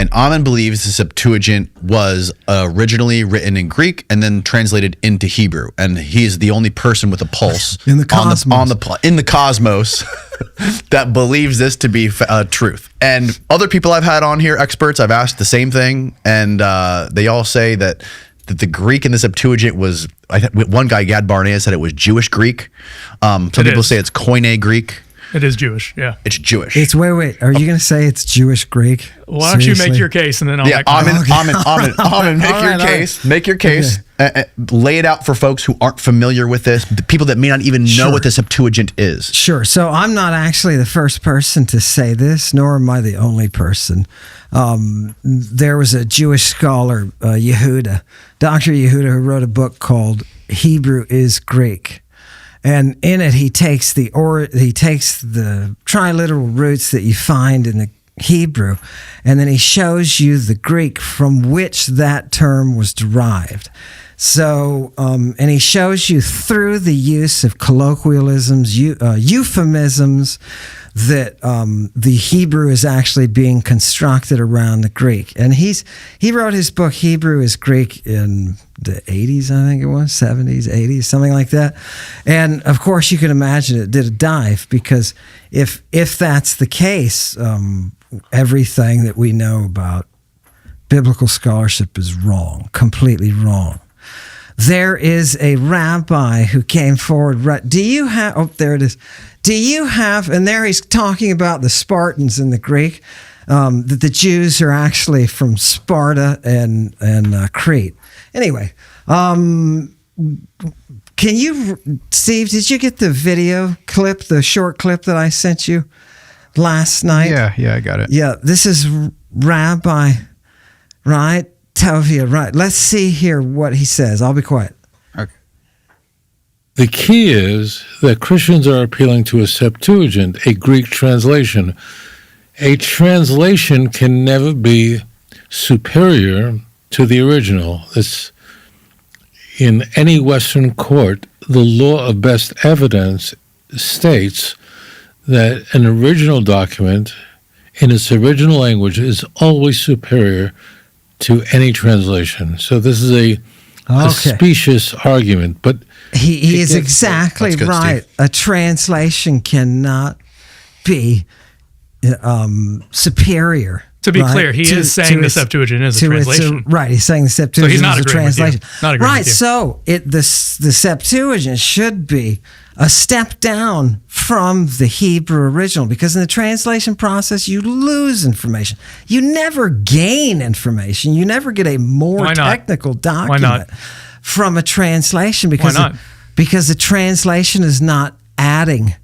And Ammon believes the Septuagint was originally written in Greek and then translated into Hebrew. And he's the only person with a pulse in the cosmos, in the cosmos that believes this to be truth. And other people I've had on here, experts, I've asked the same thing, and they all say that the Greek in the Septuagint was, one guy, Gad Barnea, said it was Jewish Greek. Some people say it's Koine Greek. It is Jewish, yeah. It's Jewish. Wait. Are you going to say it's Jewish Greek? Why don't you make your case, and then I'll Ammon, make your case. Okay. Lay it out for folks who aren't familiar with this, the people that may not even know what the Septuagint is. Sure. So I'm not actually the first person to say this, nor am I the only person. There was a Jewish scholar, Yehuda, Dr. Yehuda, who wrote a book called Hebrew is Greek. And in it, he takes the triliteral roots that you find in the Hebrew, and then he shows you the Greek from which that term was derived. So, and he shows you through the use of colloquialisms, euphemisms, that the Hebrew is actually being constructed around the Greek. And he wrote his book, Hebrew is Greek, in the 80s, I think it was, 70s, 80s, something like that. And of course, you can imagine it did a dive, because if that's the case, everything that we know about biblical scholarship is wrong, completely wrong. There is a rabbi who came forward. Do you have, oh, there it is. Do you have, and there he's talking about the Spartans in the Greek, that the Jews are actually from Sparta and Crete. Anyway, can you, Steve, did you get the video clip, the short clip that I sent you last night? Yeah, I got it. Yeah, this is Rabbi, right? Tovia, right. Let's see here what he says. I'll be quiet. Okay. The key is that Christians are appealing to a Septuagint, a Greek translation. A translation can never be superior to the original. It's, in any Western court, the law of best evidence states that an original document in its original language is always superior to any translation. So this is a specious argument, but he is exactly good, right. Steve. A translation cannot be superior. To be clear, he is saying the Septuagint is a translation. Right, he's saying the Septuagint is a translation. Not agreeing with you. So the Septuagint should be a step down from the Hebrew original, because in the translation process, you lose information. You never gain information. You never get a more technical document from a translation, because the translation is not adding.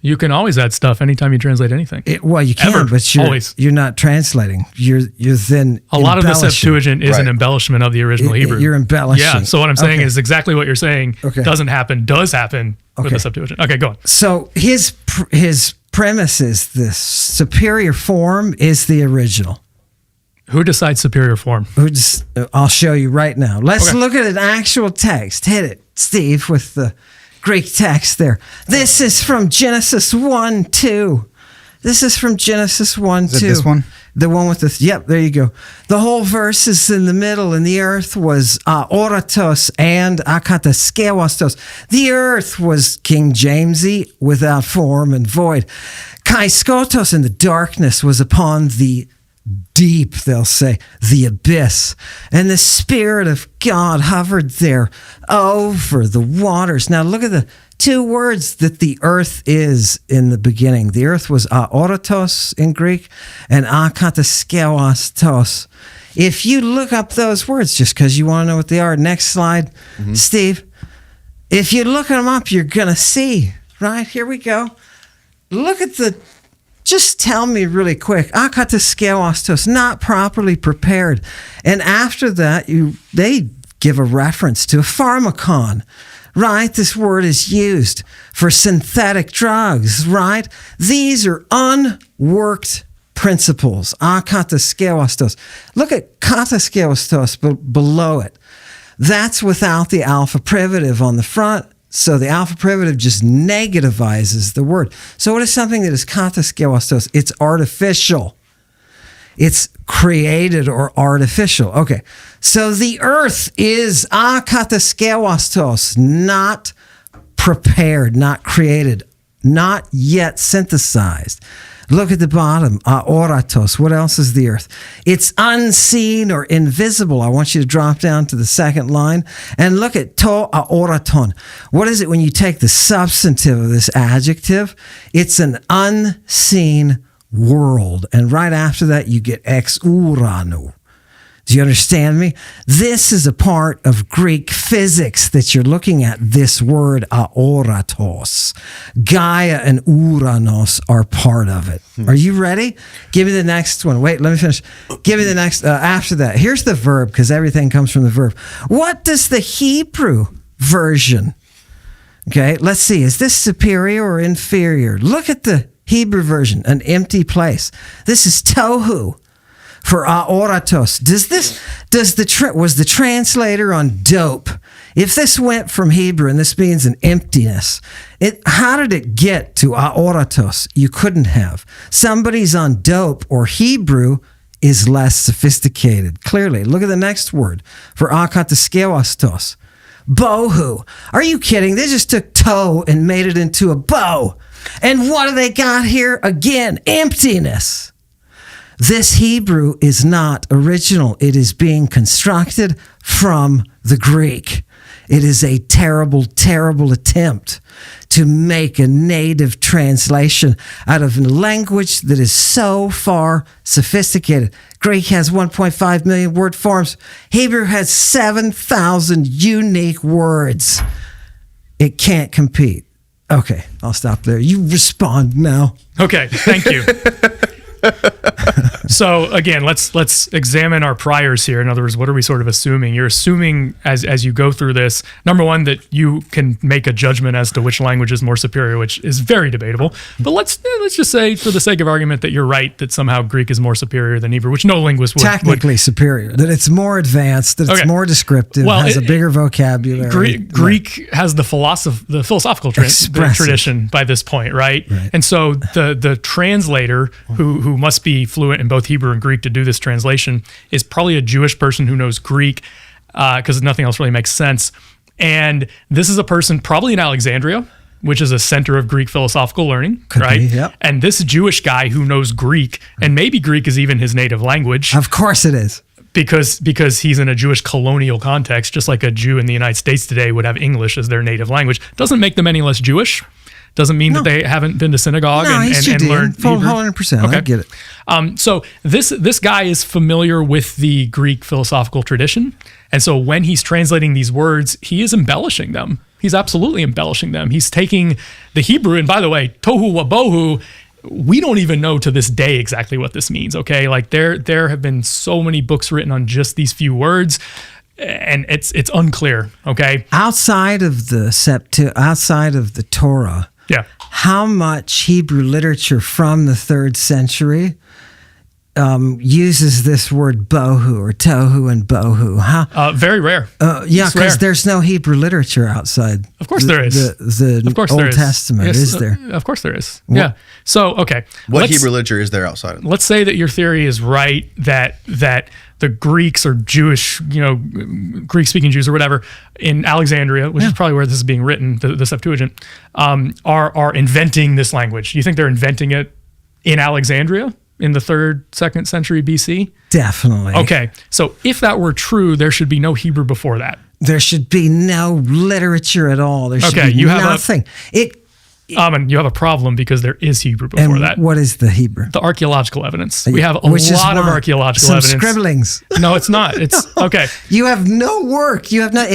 You can always add stuff anytime you translate anything. Well, you can, but you're not translating. You're then a lot of the Septuagint is an embellishment of the original Hebrew. You're embellishing. Yeah. So what I'm saying is exactly what you're saying doesn't happen, does happen with the Septuagint. Okay, go on. So his premise is this: superior form is the original. Who decides superior form? I'll show you right now. Let's look at an actual text. Hit it, Steve, with the Greek text there. This is from Genesis 1:2. This is from Genesis 1:2. Is it this one? The one with the, yep, there you go. The whole verse is in the middle, and the earth was aoratos and akataskeuastos. The earth was King Jamesy, without form and void. Kaiskotos, and the darkness was upon the deep, they'll say, the abyss. And the Spirit of God hovered there over the waters. Now look at the two words that the earth is in the beginning. The earth was aoratos in Greek and akataskeuastos. If you look up those words, just because you want to know what they are, next slide, Steve. If you look them up, you're going to see, right? Here we go. Look at just tell me really quick, akataskeuastos, not properly prepared. And after that, they give a reference to a pharmakon, right? This word is used for synthetic drugs, right? These are unworked principles, akataskeuastos. Look at kataskeuastos below it. That's without the alpha privative on the front. So the alpha privative just negativizes the word. So what is something that is kataskeuastos? It's artificial. It's created or artificial. Okay. So the earth is akataskeuastos, not prepared, not created, not yet synthesized. Look at the bottom, aoratos. What else is the earth? It's unseen or invisible. I want you to drop down to the second line and look at to aoraton. What is it when you take the substantive of this adjective? It's an unseen world. And right after that, you get ex urano. Do you understand me? This is a part of Greek physics that you're looking at, this word aoratos. Gaia and Uranos are part of it. Are you ready? Give me the next one. Wait, let me finish. Give me the next, after that. Here's the verb, because everything comes from the verb. What does the Hebrew version, okay, let's see, is this superior or inferior? Look at the Hebrew version, an empty place. This is tohu. For aoratos, was the translator on dope? If this went from Hebrew and this means an emptiness, how did it get to aoratos? You couldn't have. Somebody's on dope or Hebrew is less sophisticated. Clearly, look at the next word for akataskeuastos. Bohu. Are you kidding? They just took toe and made it into a bow. And what do they got here? Again, emptiness. This Hebrew is not original. It is being constructed from the Greek. It is a terrible, terrible attempt to make a native translation out of a language that is so far sophisticated. Greek has 1.5 million word forms. Hebrew has 7,000 unique words. It can't compete. Okay, I'll stop there. You respond now. Okay, thank you. So again, let's examine our priors here. In other words, what are we sort of assuming? You're assuming as you go through this, number one, that you can make a judgment as to which language is more superior, which is very debatable. But let's just say, for the sake of argument, that you're right, that somehow Greek is more superior than Hebrew, which no linguist would. Technically superior, that it's more advanced, that it's more descriptive, has a bigger vocabulary. Greek has the philosophical tradition by this point, right? And so the translator who must be fluent in both Hebrew and Greek to do this translation is probably a Jewish person who knows Greek, because nothing else really makes sense. And this is a person probably in Alexandria, which is a center of Greek philosophical learning, right? Yep. And this Jewish guy who knows Greek, and maybe Greek is even his native language. Of course it is. Because he's in a Jewish colonial context, just like a Jew in the United States today would have English as their native language. Doesn't make them any less Jewish. Doesn't mean that they haven't been to synagogue and learned Hebrew. 100%. Okay. I get it. So this guy is familiar with the Greek philosophical tradition. And so when he's translating these words, he is embellishing them. He's absolutely embellishing them. He's taking the Hebrew, and by the way, tohu wabohu, we don't even know to this day exactly what this means, okay? Like there have been so many books written on just these few words, and it's unclear, okay? Outside of the Torah, how much Hebrew literature from the 3rd century uses this word bohu or tohu and bohu? Very rare. Because there's no Hebrew literature outside. Of course there is. The Old Testament, yes, is there? Of course there is. Yeah. So, okay. What Hebrew literature is there outside of that? Let's say that your theory is right, that the Greeks or Jewish, Greek-speaking Jews or whatever in Alexandria, which is probably where this is being written, the Septuagint, are inventing this language. Do you think they're inventing it in Alexandria in the 3rd, 2nd century BC? Definitely. Okay, so if that were true, there should be no Hebrew before that. There should be no literature at all. There should be nothing. Ammon, you have a problem because there is Hebrew before that. What is the Hebrew? The archaeological evidence. We have a lot of archaeological evidence. Some scribblings. No, it's not. It's okay. You have no work. You have no.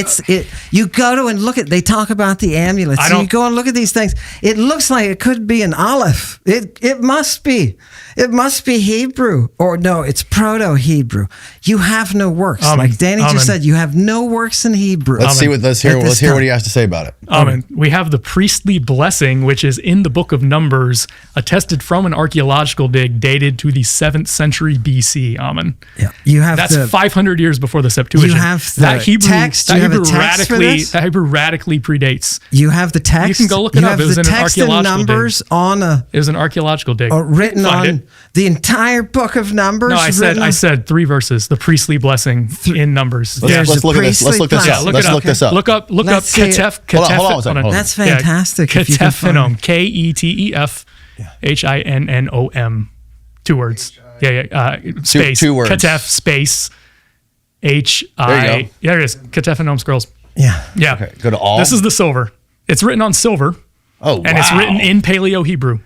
You go to and look at. They talk about the amulets. You go and look at these things. It looks like it could be an aleph. It must be. It must be Hebrew, or no, it's Proto-Hebrew. You have no works. Like Danny just said, you have no works in Hebrew. Let's hear what he has to say about it. We have the priestly blessing, which is in the book of Numbers, attested from an archaeological dig dated to the 7th century BC. Ammon. Yeah, that's 500 years before the Septuagint. You have the text. That Hebrew radically predates. You have the text. You can go look it up. It was in an archaeological Numbers dig. It was an archological dig. Written on the entire book of Numbers? No, I said 3 verses. The priestly blessing in Numbers. Let's look at this. Let's look this up. Look Let's look this up. Look up Ketef. Hold on. That's fantastic. if you can Ketef find Hinnom. it. Ketef Hinnom. 2 words. Space. 2 words. Ketef space HI. There you go. Yeah, it is. Ketef Hinnom scrolls. Yeah. Yeah. Okay, go to all. This is the silver. It's written on silver. Oh, wow. And it's written in Paleo-Hebrew.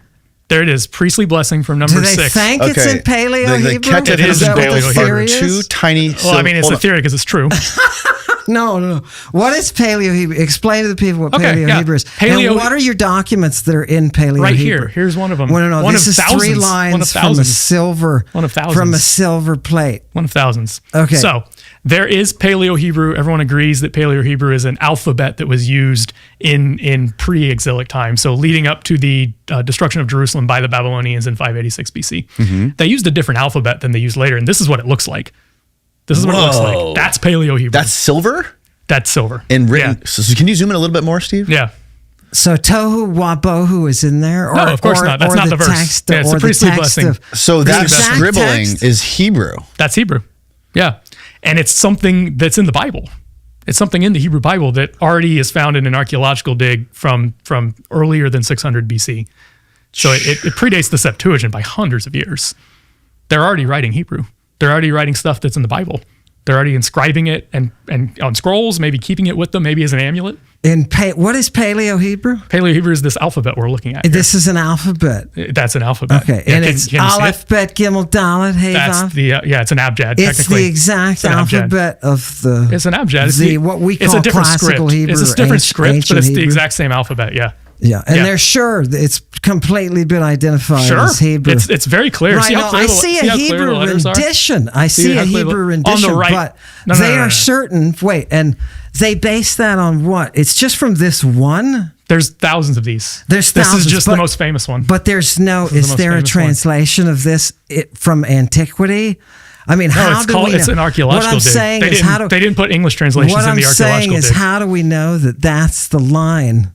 There it is. Priestly blessing from number Do they 6. think it's in Paleo-Hebrew? The Ketef It is Hinnom in scrolls Paleo-Hebrew. are 2 tiny. Well, I mean, it's a theory because it's true. No. What is Paleo-Hebrew? Explain to the people what Okay, yeah. Paleo-Hebrew is. And what are your documents that are in Paleo-Hebrew? Right here. Here's one of them. No. One This of is thousands. 3 One of lines from a thousands. silver. One of thousands. From a silver plate. One of thousands. Okay. So there is Paleo-Hebrew. Everyone agrees that Paleo-Hebrew is an alphabet that was used in pre-exilic time. So leading up to the destruction of Jerusalem by the Babylonians in 586 BC. Mm-hmm. They used a different alphabet than they used later. And this is what it looks like. This is what it looks Whoa. like. That's Paleo-Hebrew. That's silver That's silver. and written. So can you zoom in a little bit more, Steve? Yeah. So tohu wabohu is in there? Or, No, of course not. That's or not the verse. text, Yeah, it's or the priestly text blessing. of- So the that exact scribbling text? is Hebrew. That's Hebrew. Yeah. And it's something that's in the Bible. It's something in the Hebrew Bible that already is found in an archaeological dig from earlier than 600 BC. So it predates the Septuagint by hundreds of years. They're already writing Hebrew. They're already writing stuff that's in the Bible. They're already inscribing it and on scrolls, maybe keeping it with them, maybe as an amulet. What is Paleo-Hebrew? Paleo-Hebrew is this alphabet we're looking at. This is an alphabet. That's an alphabet. Okay, Yeah, and can it's you see it? Aleph, Bet, Gimel, Dalet, Hey, That's Vav. the it's an abjad. It's Technically, the exact It's an abjad. alphabet of the. It's an abjad. It's what we it's call a different classical script. Hebrew. It's a or different script, but ancient it's the Hebrew. exact same alphabet. Yeah. Yeah, and Yeah. they're sure that it's completely been identified Sure. as Hebrew. It's very clear. Right, See how no, clear I the- see see a how clear the Hebrew letters are? rendition. I See see how a clear the- Hebrew on the rendition, right. but No, they no, are no. certain. Wait, and they base that on what? It's just from this one. There's thousands of these. There's This thousands, is just but- the most famous one. But there's no. is the Is most there a famous one. translation of this from antiquity? I mean, No, how it's do called. we know? It's an archaeological What I'm dig. saying They is, didn't, how do they didn't put English translations what in I'm the saying archaeological is, dig. how do we know that that's the line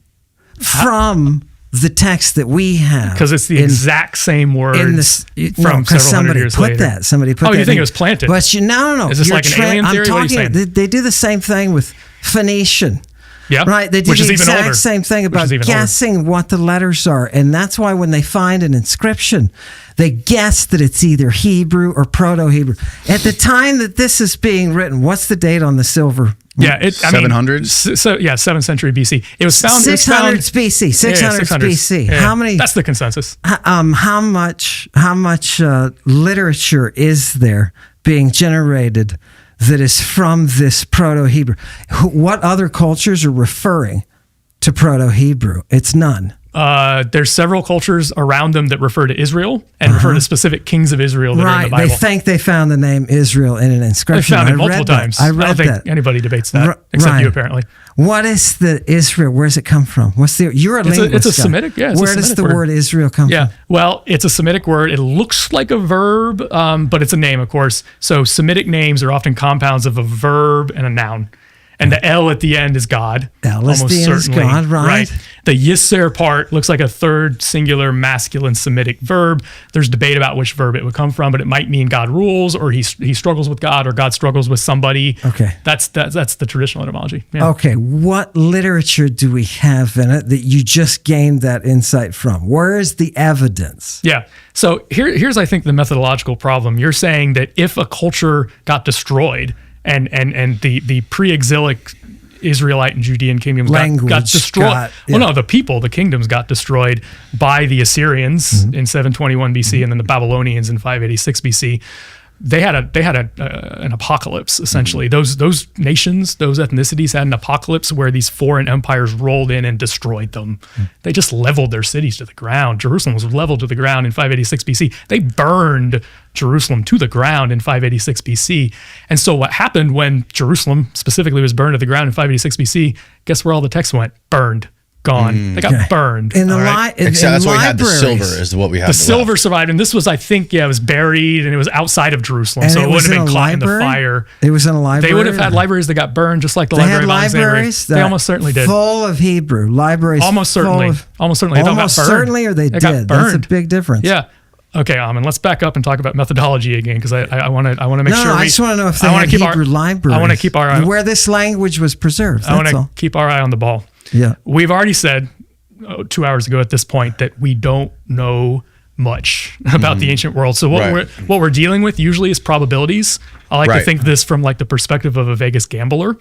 from the text that we have? Because it's the exact same word in this from because several hundred somebody years put later. that. Somebody put Oh, that. you think in. it was planted? But no. Is this You're like an alien theory? What are you saying? They do the same thing with Phoenician. Yeah. Right, they do Which the is even exact older. same thing Which about is even older. guessing what the letters are, and that's why when they find an inscription, they guess that it's either Hebrew or Proto-Hebrew. At the time that this is being written, what's the date on the silver? Yeah, 700s? So 7th century BC. It was found. 600s BC. 600s BC. Yeah. How many? That's the consensus. How much literature is there being generated that is from this Proto-Hebrew? What other cultures are referring to Proto-Hebrew? It's none. There's several cultures around them that refer to Israel and refer to specific kings of Israel that are in Right. the Bible. They think they found the name Israel in an They inscription. found it I multiple read that. times. I don't read think that. anybody debates that except right. you, apparently. What is the Israel? Where does it come from? You're a linguist. It's a guy. Semitic. Yeah. It's Where a does Semitic the word Israel come Yeah. from? Well, it's a Semitic word. It looks like a verb, but it's a name, of course. So Semitic names are often compounds of a verb and a noun. And the L at the end is God. L at the end is God, right. The Yisser part looks like a third singular masculine Semitic verb. There's debate about which verb it would come from, but it might mean God rules, or he struggles with God, or God struggles with somebody. Okay. That's the traditional etymology. Yeah. Okay, what literature do we have in it that you just gained that insight from? Where is the evidence? Yeah. So here's I think the methodological problem. You're saying that if a culture got destroyed and the pre-exilic Israelite and Judean kingdoms got destroyed. The kingdoms got destroyed by the Assyrians in 721 BC and then the Babylonians in 586 BC. They had an apocalypse, essentially. Those nations, those ethnicities had an apocalypse where these foreign empires rolled in and destroyed them. They just leveled their cities to the ground. Jerusalem was leveled to the ground in 586 BC. They burned Jerusalem to the ground in 586 BC. And so what happened when Jerusalem specifically was burned to the ground in 586 BC, guess where all the texts went? Burned. Gone. They got burned. In the that's why we had the libraries. silver is what we had. The silver survived, and this was, I think, it was buried, and it was outside of Jerusalem, And so it was wouldn't have in been a caught in the library? fire. It was in a library. They would have had libraries that got burned, just like the They Library had of Alexandria. libraries They almost certainly did. full of Hebrew libraries. Almost certainly. Full of, Almost certainly. They got almost burned. certainly, or they got did. That's a burned. big difference. Yeah. Okay, Ammon, let's back up and talk about methodology again, because I want to make sure. I just want to know if they I wanna had keep Hebrew libraries. I want to keep our eye. where this language was preserved. I want That's to all. keep our eye on the ball. Yeah. We've already said 2 hours ago at this point that we don't know much about the ancient world. So what we're dealing with usually is probabilities. I like to think this from like the perspective of a Vegas gambler.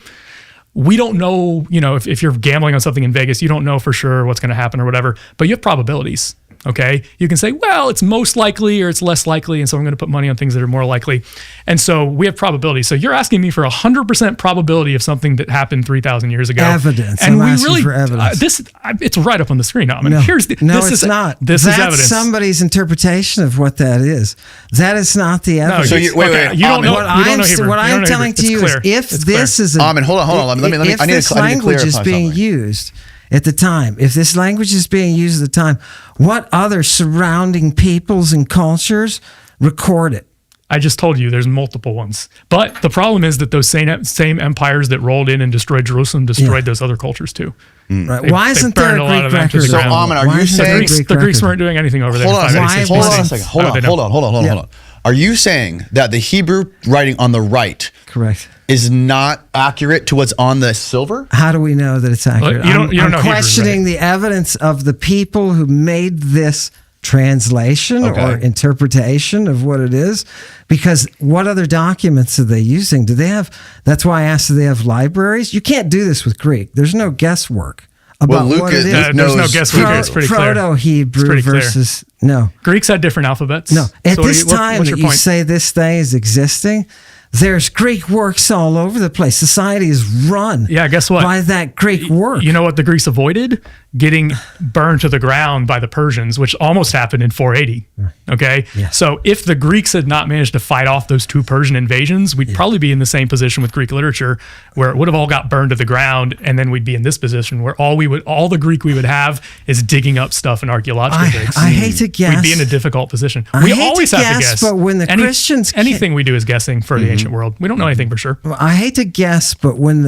We don't know, if you're gambling on something in Vegas, you don't know for sure what's going to happen or whatever, but you have probabilities. Okay. You can say, well, it's most likely or it's less likely. And so I'm going to put money on things that are more likely. And so we have probability. So you're asking me for 100% probability of something that happened 3,000 years ago. Evidence. And I'm we asking really, for evidence. It's right up on the screen now. I mean, No, it's not. This That's is evidence. somebody's interpretation of what that is. That is not the evidence. So you don't know. What I'm telling to you is, if this is Ammon, hold on. Let me. If this language is being used at the time, if this language is being used at the time, what other surrounding peoples and cultures record it? I just told you there's multiple ones. But the problem is that those same empires that rolled in and destroyed Jerusalem destroyed those other cultures too. Right. Why isn't there a Greek record? So, Ammon, are you saying the Greeks weren't doing anything over there? Hold on a second. Hold on. Are you saying that the Hebrew writing on the right, correct, is not accurate to what's on the silver? How do we know that it's accurate? You don't know questioning Hebrew, the evidence of the people who made this translation or interpretation of what it is, because what other documents are they using? Do they have? That's why I asked, do they have libraries? You can't do this with Greek. There's no guesswork about what it is. There's no guesswork here. It's pretty clear. Proto-Hebrew versus no. Greeks had different alphabets. No. At this time that you say this thing is existing, there's Greek works all over the place. Society is run guess what? by that Greek work. You know what the Greeks avoided? Getting burned to the ground by the Persians, which almost happened in 480. Okay? Yeah. So if the Greeks had not managed to fight off those two Persian invasions, we'd probably be in the same position with Greek literature, where it would have all got burned to the ground, and then we'd be in this position where all the Greek we would have is digging up stuff in archaeological digs. I hate to guess. We'd be in a difficult position. We always have to guess. But when the Christians anything we do is guessing for the ancient world. We don't know anything for sure. I hate to guess, but when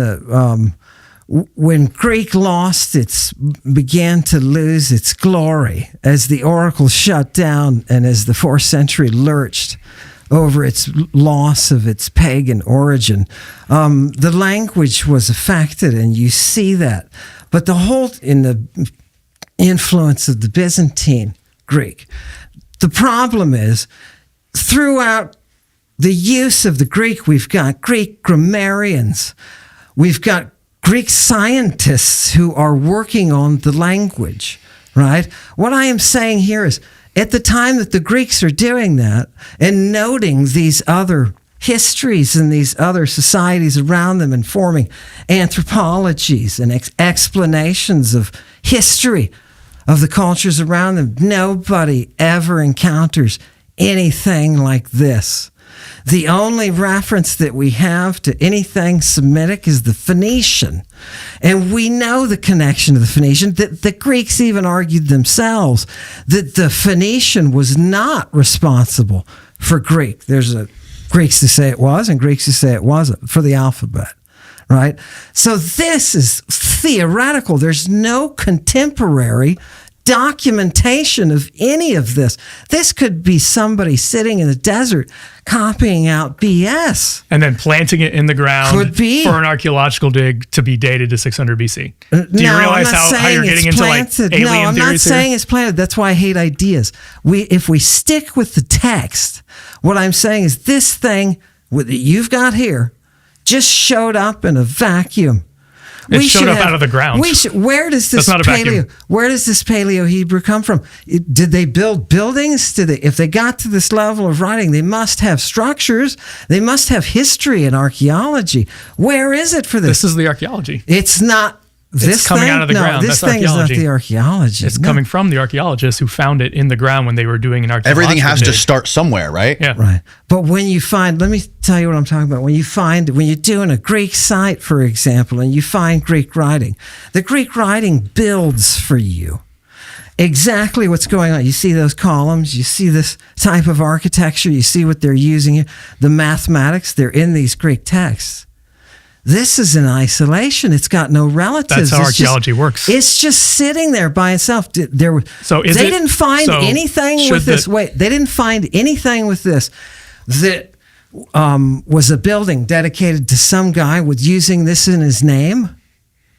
Greek began to lose its glory as the oracle shut down and as the 4th century lurched over its loss of its pagan origin, the language was affected, and you see that. But in the influence of the Byzantine Greek, the problem is throughout the use of the Greek, we've got Greek grammarians, we've got Greek scientists who are working on the language, right? What I am saying here is, at the time that the Greeks are doing that and noting these other histories and these other societies around them and forming anthropologies and explanations of history of the cultures around them, nobody ever encounters anything like this. The only reference that we have to anything Semitic is the Phoenician. And we know the connection to the Phoenician, that the Greeks even argued themselves that the Phoenician was not responsible for Greek. There's Greeks who say it was and Greeks who say it wasn't for the alphabet, right? So this is theoretical. There's no contemporary documentation of any of this. This could be somebody sitting in the desert copying out BS. And then planting it in the ground Could be. for an archeological dig to be dated to 600 BC. Do you realize how you're getting into planted. like alien No, I'm not theories saying here? it's planted. That's why I hate ideas. If we stick with the text, what I'm saying is this thing that you've got here just showed up in a vacuum. It showed up out of the ground. Where does this Paleo-Hebrew come from? Did they build buildings? If they got to this level of writing, they must have structures. They must have history and archaeology. Where is it for this? This is the archaeology. It's not. It's coming out of the ground. This That's thing archaeology. is not the archaeology. It's coming from the archologists who found it in the ground when they were doing an archaeological Everything has to dig. start somewhere, right? Yeah. Right. But when you find, let me tell you what I'm talking about. When you're doing a Greek site, for example, and you find Greek writing, the Greek writing builds for you exactly what's going on. You see those columns, you see this type of architecture, you see what they're using, the mathematics, they're in these Greek texts. This is in isolation. It's got no relatives. That's how It's just- archaeology works. It's just sitting there by itself. They didn't find anything with this. Wait, they didn't find anything with this that was a building dedicated to some guy with using this in his name,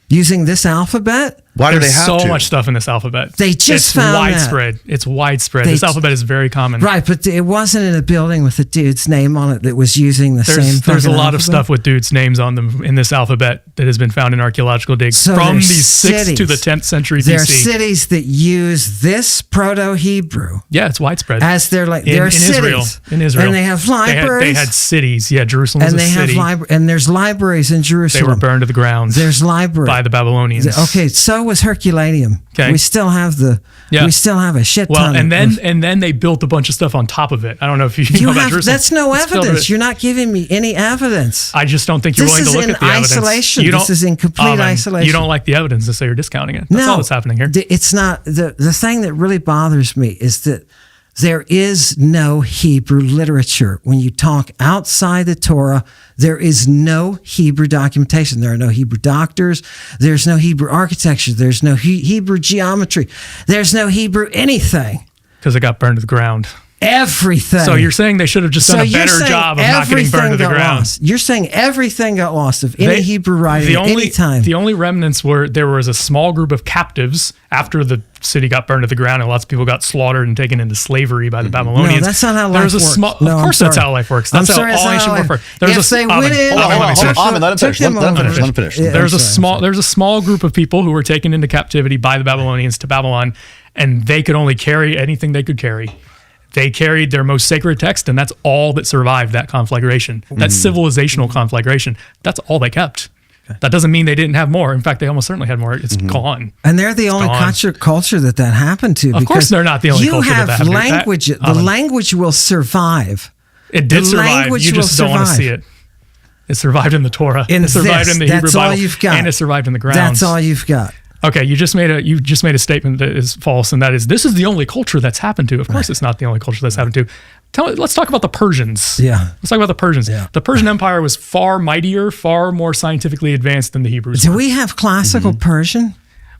using this alphabet. Why do they There's have so to? much stuff in this alphabet. They just it's found widespread. It's widespread. This alphabet is very common. Right, but it wasn't in a building with a dude's name on it that was using the same There's a fucking lot of alphabet. stuff with dudes' names on them in this alphabet that has been found in archaeological digs So from the there's 6th to the 10th century There are BC. cities that use this Proto-Hebrew Yeah, it's widespread. as their like. in There are Israel. cities In Israel. and they have libraries. They had cities. Yeah, Jerusalem was and a they city. have and there's libraries in They Jerusalem. were burned to the ground There's libraries by the Babylonians. Okay, so was Herculaneum. Okay. We still have Yeah. we still have a shit Well, ton. and then they built a bunch of stuff on top of it. I don't know if you know about Jerusalem. that's no It's filled evidence. with- You're not giving me any evidence. I just don't think you're This willing to is look in at the evidence. isolation. You This don't- is in complete Amen. isolation. You don't like the evidence, and so you're discounting it. That's all that's happening here. It's not the thing that really bothers me is that there is no Hebrew literature. When you talk outside the Torah, there is no Hebrew documentation. There are no Hebrew doctors. There's no Hebrew architecture. There's no Hebrew geometry. There's no Hebrew anything. Because it got burned to the ground. Everything. So you're saying they should have just done a you're better saying job of not getting burned to the got ground. lost. You're saying everything got lost of any Hebrew writing at any time. The only remnants were there was a small group of captives after the city got burned to the ground, and lots of people got slaughtred and taken into slavery by the Babylonians. No, that's not how There life was a works. small. No, Of I'm course, that's sorry. how life works. I'm That's how sorry, that's all not ancient how warfare. life- There's If a they Amen. went in- Amen. Hold on, Let me finish. Amen, let him finish. Took them Let him over. finish. Let him finish. Yeah. There's I'm sorry. there's a small group of people who were taken into captivity by the Babylonians to Babylon, and they could only carry anything they could carry. They carried their most sacred text, and that's all that survived that conflagration. That civilizational conflagration. That's all they kept. That doesn't mean they didn't have more. In fact, they almost certainly had more. It's gone. And they're the only gone. culture that happened to. Of course because they're not the only culture that You have happened to. language. The language will survive. It did The survive. language You just will don't want to survive. see it. It survived in the Torah. In It survived this, in the Hebrew that's all Bible. you've got. And it survived in the ground. That's all you've got. Okay, you just made a statement that is false, and that is this is the only culture that's happened to. Of course, it's not the only culture that's happened to. Let's talk about the Persians. Yeah. Let's talk about the Persians. Yeah. The Persian Empire was far mightier, far more scientifically advanced than the Hebrews. Do were. we have classical Persian?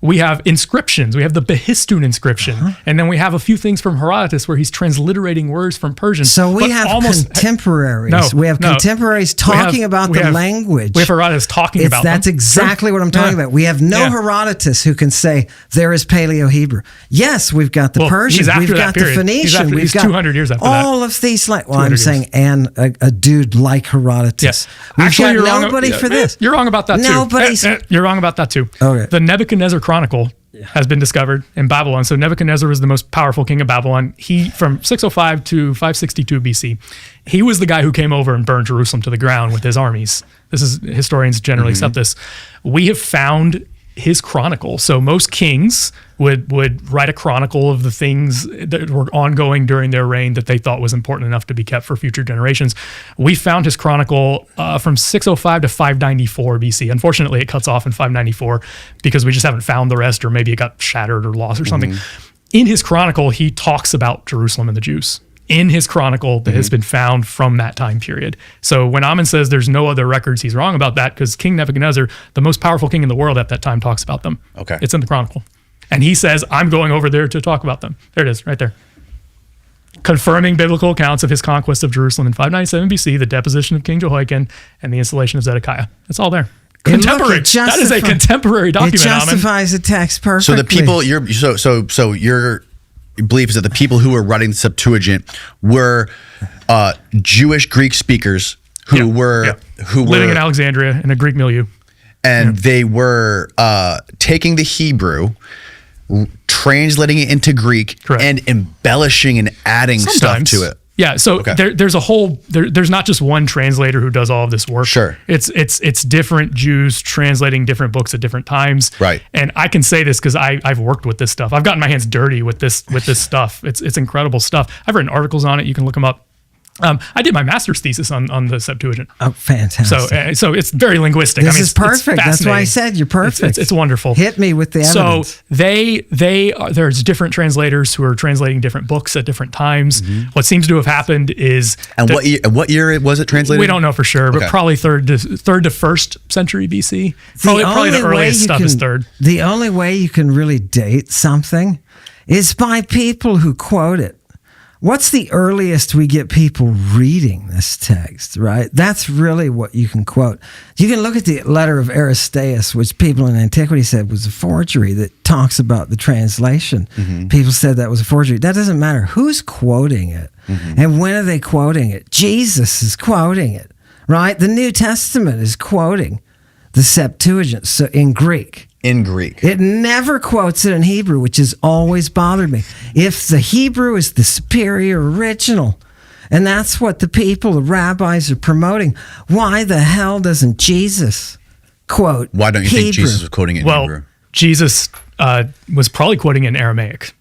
We have inscriptions. We have the Behistun inscription, and then we have a few things from Herodotus where he's transliterating words from Persian. So we but have almost contemporaries. No, we have no. contemporaries We have- talking about we the have- language. We have Herodotus talking about That's them. exactly Sure. what I'm talking Yeah. about. We have no Yeah. Herodotus who can say there is Paleo-Hebrew. Yes, we've got the Well, Persian. he's after We've that got the period. Phoenician. He's after- We've he's got 200 years after that. all of these. Well, 200 I'm years. saying, and a dude like Herodotus. Yes. We've Actually, got you're wrong. nobody for this. You're wrong about that too. Nobody's- You're wrong about that too. Okay. The Nebuchadnezzar Chronicle has been discovered in Babylon. So Nebuchadnezzar was the most powerful king of Babylon. He from 605 to 562 BC. He was the guy who came over and burned Jerusalem to the ground with his armies. This is historians generally accept this. We have found his chronicle. So most kings would write a chronicle of the things that were ongoing during their reign that they thought was important enough to be kept for future generations. We found his chronicle from 605 to 594 BC. Unfortunately, it cuts off in 594 because we just haven't found the rest, or maybe it got shattered or lost or something. In his chronicle, he talks about Jerusalem and the Jews. In his chronicle that has been found from that time period. So when Ammon says there's no other records, he's wrong about that, because King Nebuchadnezzar, the most powerful king in the world at that time, talks about them. Okay. It's in the chronicle. And he says, I'm going over there to talk about them. There it is, right there. Confirming biblical accounts of his conquest of Jerusalem in 597 BC, the deposition of King Jehoiakim, and the installation of Zedekiah. It's all there. And look, Contemporary. it That is a justify- contemporary It document, Ammon. justifies the text perfectly. So the people your belief is that the people who were writing the Septuagint were Jewish Greek speakers who were living in Alexandria in a Greek milieu. and they were taking the Hebrew, translating it into Greek, Correct. and embellishing and adding Sometimes. stuff to it. Yeah, so Okay. there's not just one translator who does all of this work. Sure. It's different Jews translating different books at different times. Right. And I can say this because I've worked with this stuff. I've gotten my hands dirty with this stuff. It's incredible stuff. I've written articles on it. You can look them up. I did my master's thesis on the Septuagint. Oh, fantastic. So it's very linguistic. This is perfect. That's why I said you're perfect. It's wonderful. Hit me with the evidence. So there's different translators who are translating different books at different times. What seems to have happened is what year was it translated? We don't know for sure, but probably third to first century BC. Probably the earliest stuff is third. The only way you can really date something is by people who quote it. What's the earliest we get people reading this text, right? That's really what you can quote. You can look at the letter of Aristeas, which people in antiquity said was a forgery, that talks about the translation. People said that was a forgery. That doesn't matter. Who's quoting it? And when are they quoting it? Jesus is quoting it, right? The New Testament is quoting the Septuagint, so in Greek. In Greek. It never quotes it in Hebrew, which has always bothered me. If the Hebrew is the superior original, and that's what the people, the rabbis are promoting, why the hell doesn't Jesus quote Why don't you Hebrew? think Jesus was quoting it in Hebrew? Well, Jesus was probably quoting in Aramaic.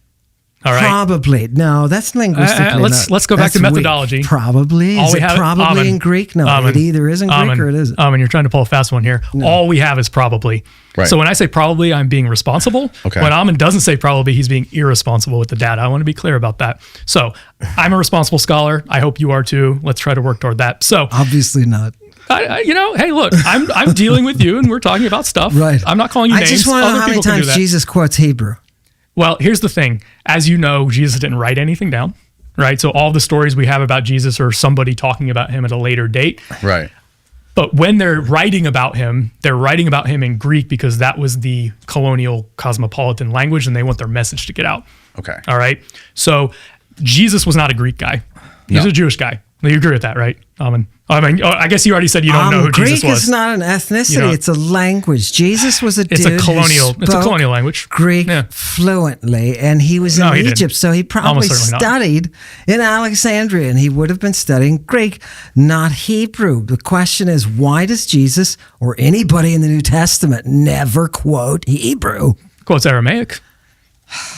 All right. Probably. No, that's linguistically let's go back to methodology. Weak. Probably. Is it probably in Greek? No, it either is in Greek or it isn't. You're trying to pull a fast one here. No. All we have is probably. Right. So when I say probably, I'm being responsible. Okay. When Ammon doesn't say probably, he's being irresponsible with the data. I want to be clear about that. So I'm a responsible scholar. I hope you are too. Let's try to work toward that. So obviously not. Hey, look, I'm dealing with you and we're talking about stuff. Right. I'm not calling you names. I just want to know how many times Jesus quotes Hebrew. Well, here's the thing. As you know, Jesus didn't write anything down, right? So all the stories we have about Jesus are somebody talking about him at a later date. Right. But when they're writing about him, they're writing about him in Greek because that was the colonial cosmopolitan language and they want their message to get out. Okay. All right. So Jesus was not a Greek guy. He's a Jewish guy. You agree with that, right, Ammon? I guess you already said you don't know who Jesus was. Greek is not an ethnicity; it's a language. Jesus was a dude It's a colonial language. Greek fluently, and he was in Egypt, so he probably studied in Alexandria, and he would have been studying Greek, not Hebrew. The question is, why does Jesus or anybody in the New Testament never quote Hebrew? Quotes Aramaic.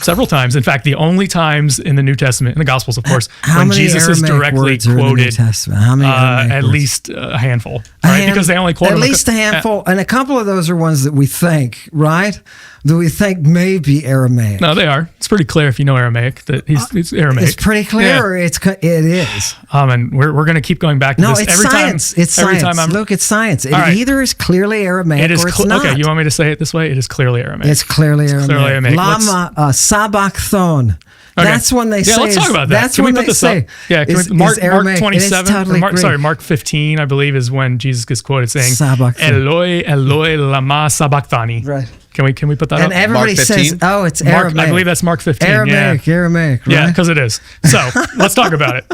Several times. In fact, the only times in the New Testament, in the Gospels, of course, when Jesus is directly quoted, how many at least a handful, right? Because they only quote at least a handful, and a couple of those are ones that we think, right? That we think may be Aramaic. No, they are. It's pretty clear if you know Aramaic that it's Aramaic. It's pretty clear. Yeah. It is. And we're going to keep going back to this every science. It's science. Look, it's science. It either is clearly Aramaic or it's not. Okay, you want me to say it this way? It is clearly Aramaic. It's clearly Aramaic. Lama sabachthon. Okay. That's when they say. Yeah, let's talk about that. That's can when we put this say. Up? Yeah, Mark 27. Mark 15, I believe, is when Jesus gets quoted saying, "Eloi, Eloi, lama sabachthani." Right. Can we put that up? And everybody says, "Oh, it's Aramaic." I believe that's Mark 15. Aramaic, right? Yeah, because it is. So let's talk about it.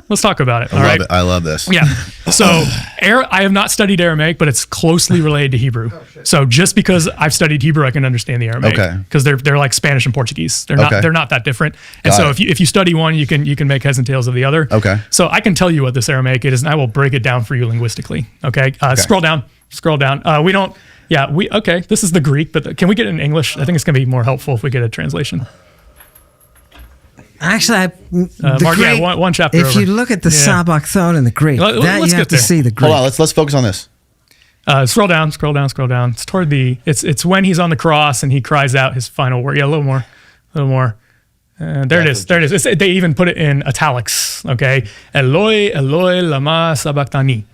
All right. I love this. Yeah. So I have not studied Aramaic, but it's closely related to Hebrew. So just because I've studied Hebrew, I can understand the Aramaic. Okay. Because they're like Spanish and Portuguese. They're not that different. And so if you study one, you can make heads and tails of the other. Okay. So I can tell you what this Aramaic is, and I will break it down for you linguistically. Okay. Scroll down. We don't. Yeah, this is the Greek, but can we get it in English? I think it's going to be more helpful if we get a translation. Actually, Mark, Greek, one chapter if you look at the sabachthon in the Greek, you have to see the Greek. Hold on, let's focus on this. Scroll down. It's toward it's when he's on the cross and he cries out his final word. Yeah, a little more. There it is. They even put it in italics. Okay, Eloi, Eloi, lama sabachthani.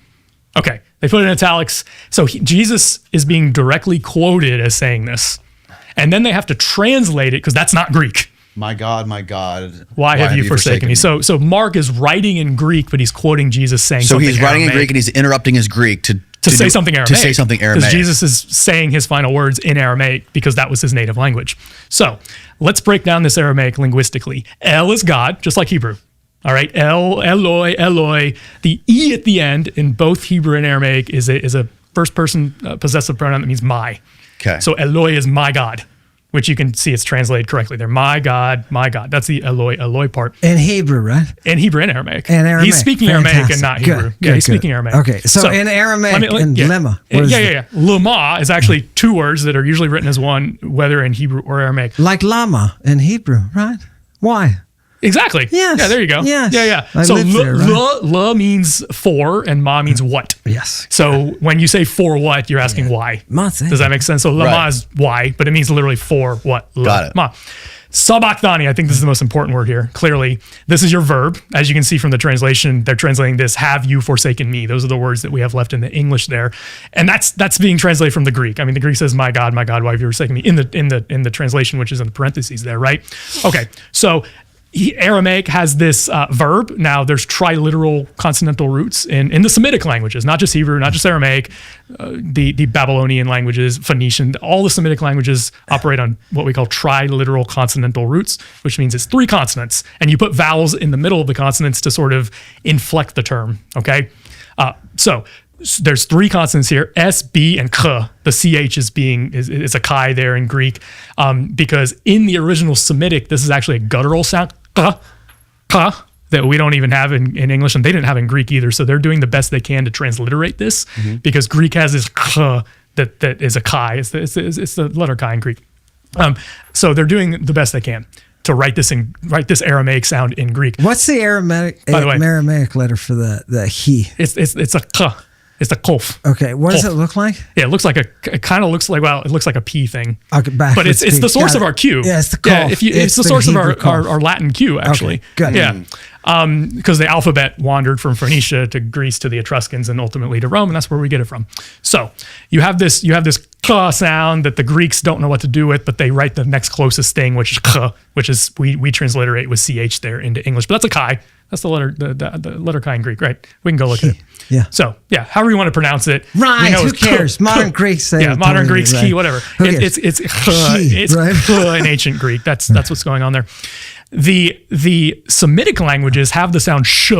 Okay, they put it in italics. So Jesus is being directly quoted as saying this. And then they have to translate it because that's not Greek. My God, why have you forsaken me? So Mark is writing in Greek, but he's quoting Jesus saying something Aramaic. So he's writing in Greek and he's interrupting his Greek to say something Aramaic. To say something Aramaic. Because Jesus is saying his final words in Aramaic because that was his native language. So let's break down this Aramaic linguistically. El is God, just like Hebrew. All right, El, Eloi, Eloi. The E at the end in both Hebrew and Aramaic is a first person possessive pronoun that means my. Okay. So Eloi is my God, which you can see it's translated correctly there. My God, my God. That's the Eloi part. In Hebrew, right? In Hebrew and Aramaic. He's speaking Aramaic and not Hebrew. He's speaking Aramaic. Okay, so in Aramaic and lemma. Lama is actually two words that are usually written as one, whether in Hebrew or Aramaic. Like lama in Hebrew, right? Why? Exactly. Yes. Yeah, there you go. Yes. Yeah. I So lived there, right? la means for and ma means what. Yes. So when you say for what, you're asking why. Ma's Does that make sense? So lama Right. is why, but it means literally for what? Got it. Ma. Sabachthani, I think this is the most important word here. Clearly, this is your verb. As you can see from the translation, they're translating this, have you forsaken me? Those are the words that we have left in the English there. And that's being translated from the Greek. I mean, the Greek says, my God, why have you forsaken me? In the translation, which is in the parentheses there, right? Okay, so Aramaic has this verb. Now, there's triliteral consonantal roots in the Semitic languages, not just Hebrew, not just Aramaic, the Babylonian languages, Phoenician. All the Semitic languages operate on what we call triliteral consonantal roots, which means it's 3 consonants, and you put vowels in the middle of the consonants to sort of inflect the term. Okay, so there's 3 consonants here: S, B, and K. The CH is a chi there in Greek, because in the original Semitic, this is actually a guttural sound, K, that we don't even have in English, and they didn't have in Greek either. So they're doing the best they can to transliterate this, because Greek has this K that is a chi. It's the letter chi in Greek. So they're doing the best they can to write this Aramaic sound in Greek. What's the Aramaic letter for the he? It's a K. It's the kof. Okay, what does Kof. it look like? Yeah, it looks like it looks like a P thing. Okay, But it's the source of our Q. Yeah, it's the kof. Yeah, it's the source of Hebrew kof. our Latin Q, actually. Okay, good. Yeah. Because the alphabet wandered from Phoenicia to Greece to the Etruscans and ultimately to Rome, and that's where we get it from. So you have this K sound that the Greeks don't know what to do with, but they write the next closest thing, which is K, which is we transliterate with CH there into English. But that's a chi. That's the letter chi in Greek, right? We can go look at it. Yeah. So yeah, however you want to pronounce it. Right. We know Who it's cares? Modern Greeks say. Yeah, modern Greeks, right? key, whatever. It's in ancient Greek. That's what's going on there. The Semitic languages have the sound sh,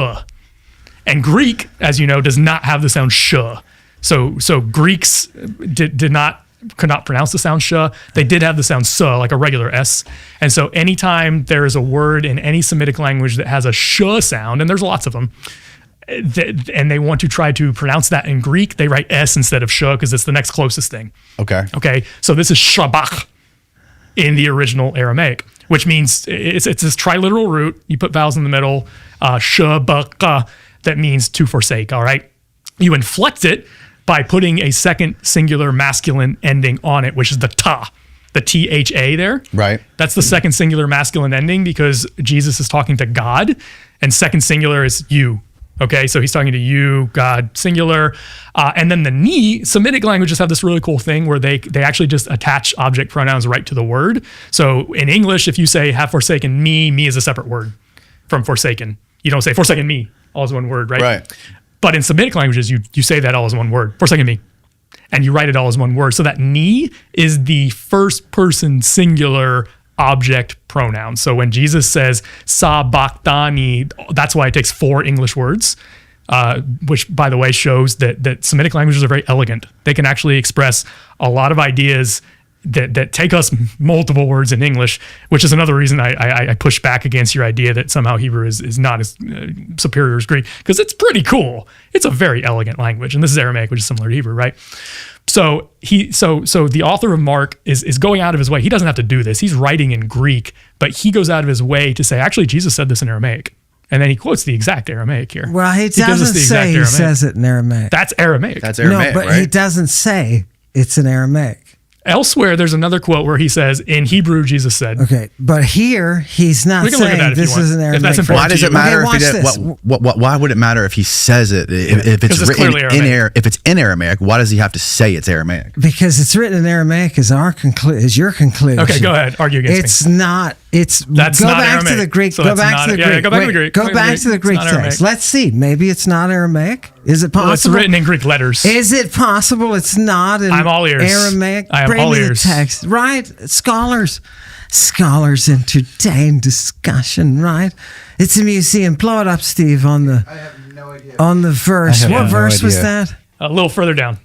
and Greek, as you know, does not have the sound sh. So Greeks could not pronounce the sound sh. They did have the sound s, like a regular s. And so anytime there is a word in any Semitic language that has a sh sound, and there's lots of them, and they want to try to pronounce that in Greek, they write s instead of sh because it's the next closest thing. Okay. So this is shabach in the original Aramaic, which means it's this triliteral root. You put vowels in the middle, shabach, that means to forsake. All right. You inflect it by putting a second singular masculine ending on it, which is the ta, the THA there. Right. That's the second singular masculine ending because Jesus is talking to God, and second singular is you. Okay, so he's talking to you, God, singular. And then the ni, Semitic languages have this really cool thing where they actually just attach object pronouns right to the word. So in English, if you say have forsaken me is a separate word from forsaken. You don't say forsaken me, all as one word, right? Right. But in Semitic languages, you say that all as one word, forsaken me. And you write it all as one word. So that ni is the first person singular object pronoun. So when Jesus says sabachthani, that's why it takes 4 English words, which, by the way, shows that Semitic languages are very elegant. They can actually express a lot of ideas that take us multiple words in English, which is another reason I push back against your idea that somehow Hebrew is not as superior as Greek, because it's pretty cool. It's a very elegant language, and this is Aramaic, which is similar to Hebrew, right? So the author of Mark is going out of his way. He doesn't have to do this. He's writing in Greek, but he goes out of his way to say, actually, Jesus said this in Aramaic. And then he quotes the exact Aramaic here. Well, he doesn't say he says it in Aramaic. That's Aramaic. That's Aramaic, no, but right? he doesn't say it's in Aramaic. Elsewhere, there's another quote where he says, in Hebrew, Jesus said. Okay, but here he's not We can look at saying that if you this want. is an If Aramaic. that's important Why does it you. matter Okay, if he watch did, this. why would it matter if he says it if it's Because it's written clearly in Aramaic. if it's in Aramaic? Why does he have to say it's Aramaic? Because it's written in Aramaic is your conclusion. Okay, go ahead. Argue against me. It's not. That's go not back to Aramaic. the Greek. So Go that's back not- to the yeah, Greek. go back to the Wait, Greek. Go back to the It's Greek not Aramaic. text. Let's see. Maybe it's not Aramaic. Is it Well, it's possible? written in Greek letters. Is it possible it's not in I'm all ears. Aramaic? I am Bring all me the ears. text, right? Scholars entertain discussion, right? It's a museum. Blow it up, Steve, on the I have no idea. on the verse. I have What no verse was idea. that? A little further down.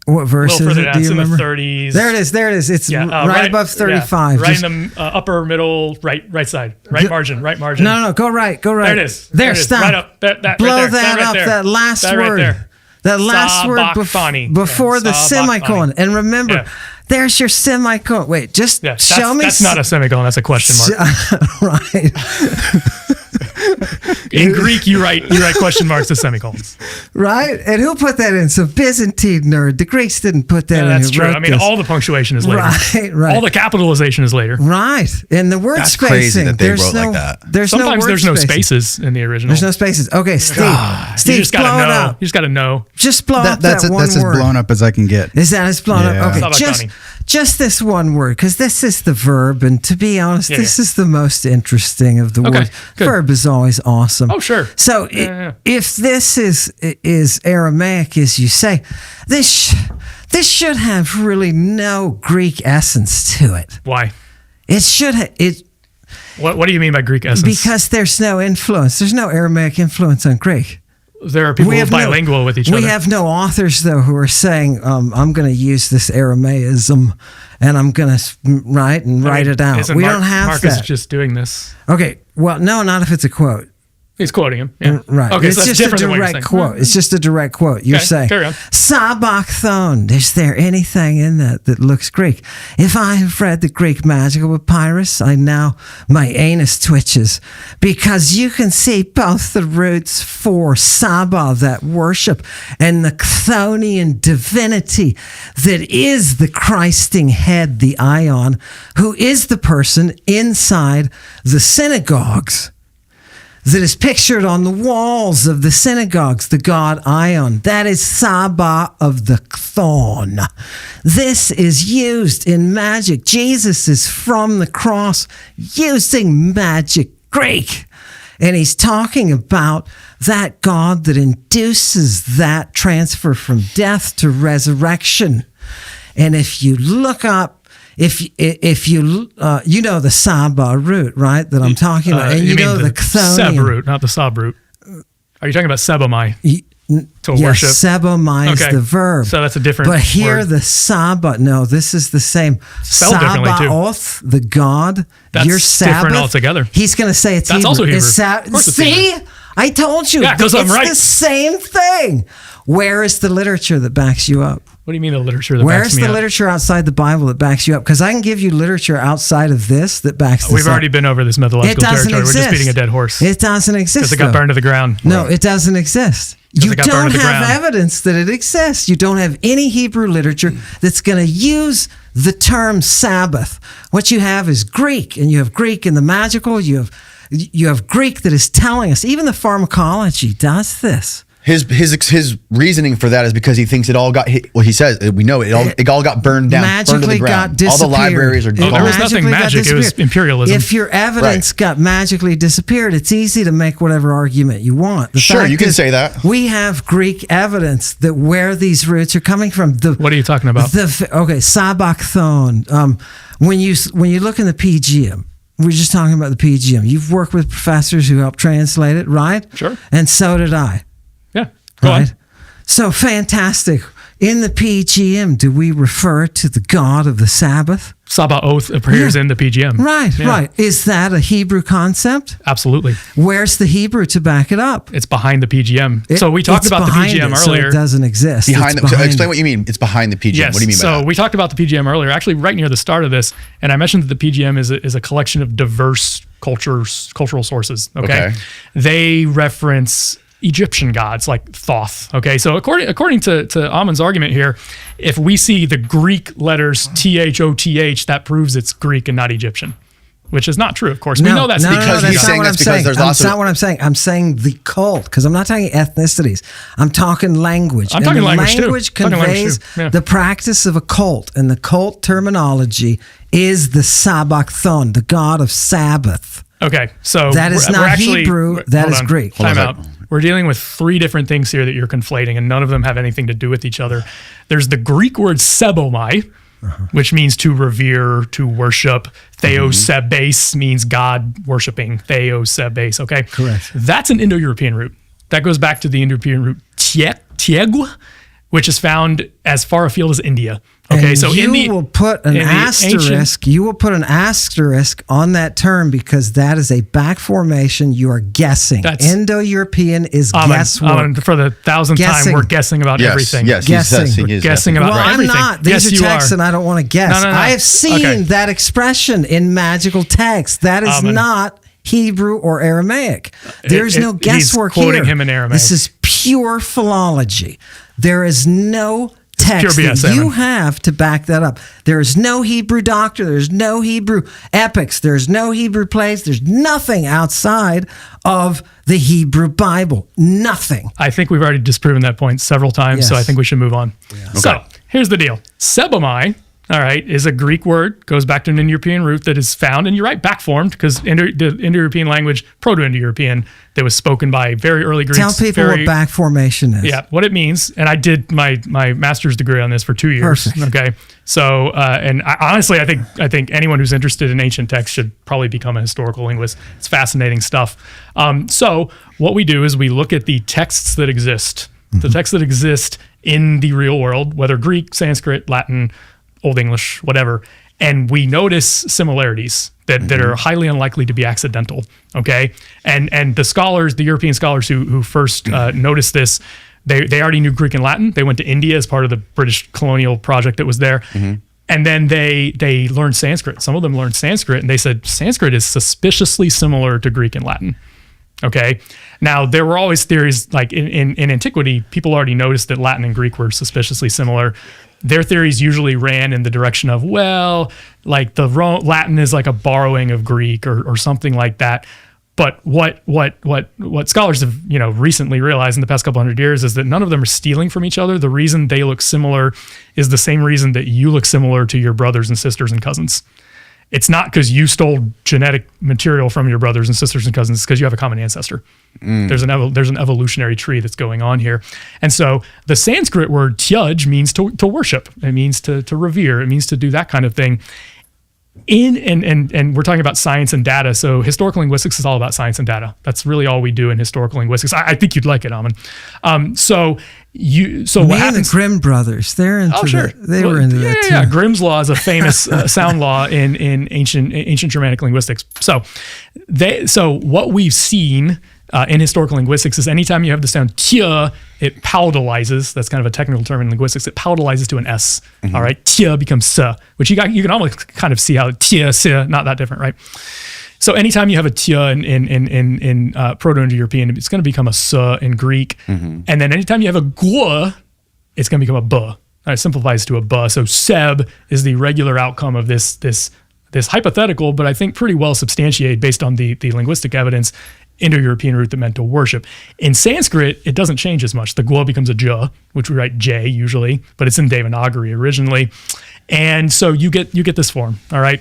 What verse little is further it? down. Do It's you in the remember? 30s. There it is. It's Yeah, right above 35. Yeah, right Just- in the upper middle, right side, right margin. No, go right. There it is. There, There it is. stop. Right up. That Blow right there. that Right up. there. That last That right word. there. That last word Sabachthani. before the Sabachthani. semicolon. And remember, Yeah. There's your semicolon. Wait, just show me. That's not a semicolon. That's a question mark. Right. In Greek, you write question marks as semicolons. Right? And who put that in? Some Byzantine nerd. The Greeks didn't put that in. That's Who true. wrote I mean, this. all the punctuation is later. Right. All the capitalization is later. Right. And the word That's spacing. crazy that they there's wrote no, like that. There's no Sometimes word there's no spacing. spaces in the original. There's no spaces. Okay, Steve. You Steve, just gotta blow it know. up. You just gotta know. Just blow up That's that one as word. blown up as I can get. Is that as blown Yeah. up? Okay, Sabachthani. just this one word, because this is the verb, and to be honest, Yeah, this is the most interesting of the words. good. Verb is always awesome. Oh, sure. So if this is Aramaic, as you say, this should have really no Greek essence to it. Why? It should have it What do you mean by Greek essence? because there's no influence. There's no Aramaic influence on Greek. there are people who are bilingual with each other. We have no authors, though, who are saying, I'm going to use this Aramaism and I'm going to write it out. Isn't We don't have Marcus that. just doing this. Okay. Well, no, not if it's a quote. He's quoting him. Yeah. Right. Okay, It's so that's just a different than what you're direct saying. quote. It's just a direct quote. You're Okay, saying, carry on. Sabachthani. Is there anything in that looks Greek? If I have read the Greek magical papyrus, my anus twitches because you can see both the roots for Sabaoth, that worship, and the chthonian divinity that is the Christing head, the Ion, who is the person inside the synagogues that is pictured on the walls of the synagogues, the god Ion. That is Saba of the Chthon. This is used in magic. Jesus is from the cross using magic Greek. And he's talking about that God that induces that transfer from death to resurrection. And if you look up, if you know the Saba root, right, that I'm talking about, and you know the Chthonian. Seb root, not the Sab root. Are you talking about sebomai? To Yes, worship? sebomai is the verb. So that's a different But here word. the Saba, no, this is the same. Spelled differently, too. Sabaoth, the God, That's your Sabbath. different altogether. He's going to say it's That's Hebrew. also Hebrew. It's Of course it's See? Hebrew. I told you. Yeah, 'cause I'm right. It's the same thing. Where is the literature that backs you up? What do you mean the literature that Where's backs me the up? literature outside the Bible that backs you up? Because I can give you literature outside of this that backs this We've up. already been over this mythological It doesn't territory. exist. We're just beating a dead horse. It doesn't exist. Because it got though. burned to the ground. No, it doesn't exist. 'Cause You it got burned don't to the have ground. evidence that it exists. You don't have any Hebrew literature that's going to use the term Sabbath. What you have is Greek, and you have Greek in the magical. You have Greek that is telling us. Even the pharmacology does this. His reasoning for that is because he thinks it all got hit. Well, he says we know it all got burned down, burned to Magically the got ground. disappeared. All the libraries are It there gone. was nothing magically got magic. It was disappeared. imperialism. If your evidence Right. got magically disappeared, it's easy to make whatever argument you want. The Sure, fact you can is, say that. We have Greek evidence that where these roots are coming from. What are you talking about? Okay, sabachthani. When you look in the PGM, we're just talking about the PGM. You've worked with professors who helped translate it, right? Sure. And so did I. Yeah. Go Right? on. So fantastic. In the PGM, do we refer to the God of the Sabbath? Sabaoth appears Yeah. in the PGM. Right, Yeah. right. Is that a Hebrew concept? Absolutely. Where's the Hebrew to back it up? It's behind the PGM. So we talked It's about the behind PGM it, so earlier. it doesn't exist. Behind It's the, so behind explain it. what you mean. It's behind the PGM. Yes. What do you mean by so that? we talked about the PGM earlier, actually right near the start of this, and I mentioned that the PGM is a collection of diverse cultural sources. Okay. They reference Egyptian gods like Thoth. Okay. So according to Ammon's argument here, if we see the Greek letters THOTH, that proves it's Greek and not Egyptian, which is not true, of course. We know that's because that's he's not saying what that's I'm because saying. there's That's lots of- not what I'm saying. I'm saying the cult, because I'm not talking ethnicities. I'm talking language. I'm And talking the language, too. language Talking language, conveys too. Yeah. the practice of a cult, and the cult terminology is the sabachthani, the god of Sabbath. Okay, so That is we're not actually, Hebrew, that hold is on. Greek. Time Hold on a out. second. We're dealing with three different things here that you're conflating, and none of them have anything to do with each other. There's the Greek word sebomai, which means to revere, to worship. Theosebes means God worshiping. Theosebes, okay? Correct. That's an Indo-European root. That goes back to the Indo-European root tiegu, which is found as far afield as India. Okay, And so you will put an asterisk. You will put an asterisk on that term because that is a back formation. You are guessing. Indo-European is guesswork. For the 1,000th time, we're guessing about everything. Yes, guessing. he is guessing about everything. I'm not. These are texts, and I don't want to guess. No. I have seen that expression in magical text. That is not Hebrew or Aramaic. There's no guesswork he's quoting here. him in Aramaic. This is pure philology. There is no text BS, that you have to back that up. There is no Hebrew doctrine. There's no Hebrew epics. There's no Hebrew plays. There's nothing outside of the Hebrew Bible. Nothing. I think we've already disproven that point several times, so I think we should move on. Yeah. So here's the deal. Sebomai, all right, is a Greek word, goes back to an Indo-European root that is found, and you're right, back-formed, because the Indo-European language, Proto-Indo-European, that was spoken by very early Greeks. Tell people what back formation is. Yeah, what it means, and I did my master's degree on this for 2 years. Perfect. Okay, so and honestly, I think anyone who's interested in ancient texts should probably become a historical linguist. It's fascinating stuff. So what we do is we look at the texts that exist, the texts that exist in the real world, whether Greek, Sanskrit, Latin, Old English, whatever, and we notice similarities that are highly unlikely to be accidental. Okay, and the scholars, the European scholars who first noticed this, they already knew Greek and Latin. They went to India as part of the British colonial project that was there, and then they learned Sanskrit. Some of them learned Sanskrit, and they said Sanskrit is suspiciously similar to Greek and Latin. Okay. Now, there were always theories, like in antiquity, people already noticed that Latin and Greek were suspiciously similar. Their theories usually ran in the direction of, well, like Latin is like a borrowing of Greek or something like that. But what scholars have recently realized in the past couple hundred years is that none of them are stealing from each other. The reason they look similar is the same reason that you look similar to your brothers and sisters and cousins. It's not because you stole genetic material from your brothers and sisters and cousins. It's because you have a common ancestor. There's an evolutionary tree that's going on here. And so the Sanskrit word tyaj means to worship. It means to revere. It means to do that kind of thing. And we're talking about science and data. So historical linguistics is all about science and data. That's really all we do in historical linguistics. I think you'd like it, Ammon. So what happens? And the Grimm brothers, they're into they were into that too. Yeah, Grimm's law is a famous sound law in ancient Germanic linguistics. So what we've seen in historical linguistics is anytime you have the sound tia, it palatalizes. That's kind of a technical term in linguistics. It palatalizes to an S. All right, tia becomes sa, which you can almost kind of see how tia, sa, not that different, right? So anytime you have a tia in Proto-Indo-European, it's going to become a sa in Greek. And then anytime you have a gua, it's going to become a ba. It simplifies to a ba. So seb is the regular outcome of this hypothetical, but I think pretty well substantiated based on the linguistic evidence, Indo-European root that meant to worship. In Sanskrit, it doesn't change as much. The gua becomes a ja, which we write J usually, but it's in Devanagari originally. And so you get this form, all right?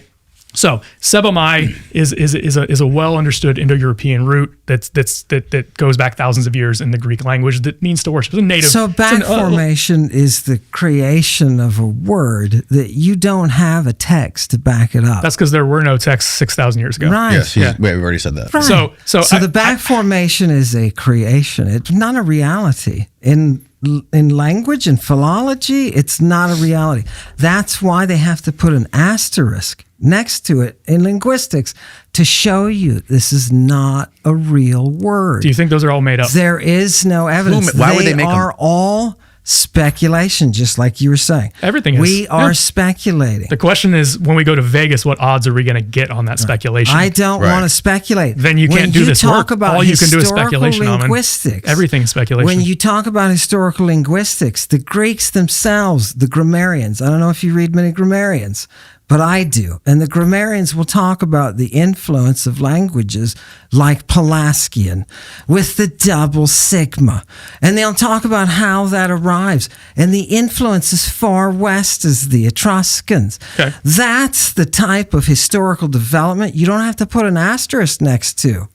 So sebomai is a well understood Indo-European root that goes back thousands of years in the Greek language that means to worship. It's a native. So back formation is the creation of a word that you don't have a text to back it up. That's because there were no texts 6,000 years ago. Right. Yes. We've already said that. Right. So the back formation is a creation. It's not a reality. In language and philology, it's not a reality. That's why they have to put an asterisk next to it in linguistics to show you this is not a real word. Do you think those are all made up? There is no evidence. Why would they make them? They are all speculation, just like you were saying. Everything is. We are speculating. The question is, when we go to Vegas, what odds are we going to get on that speculation? I don't want to speculate. Then you can't do this work. All you can do is speculation, linguistics. Everything is speculation. When you talk about historical linguistics, the Greeks themselves, the grammarians, I don't know if you read many grammarians, but I do. And the grammarians will talk about the influence of languages like Pelasgian with the double sigma. And they'll talk about how that arrives. And the influence as far west as the Etruscans. Okay. That's the type of historical development you don't have to put an asterisk next to.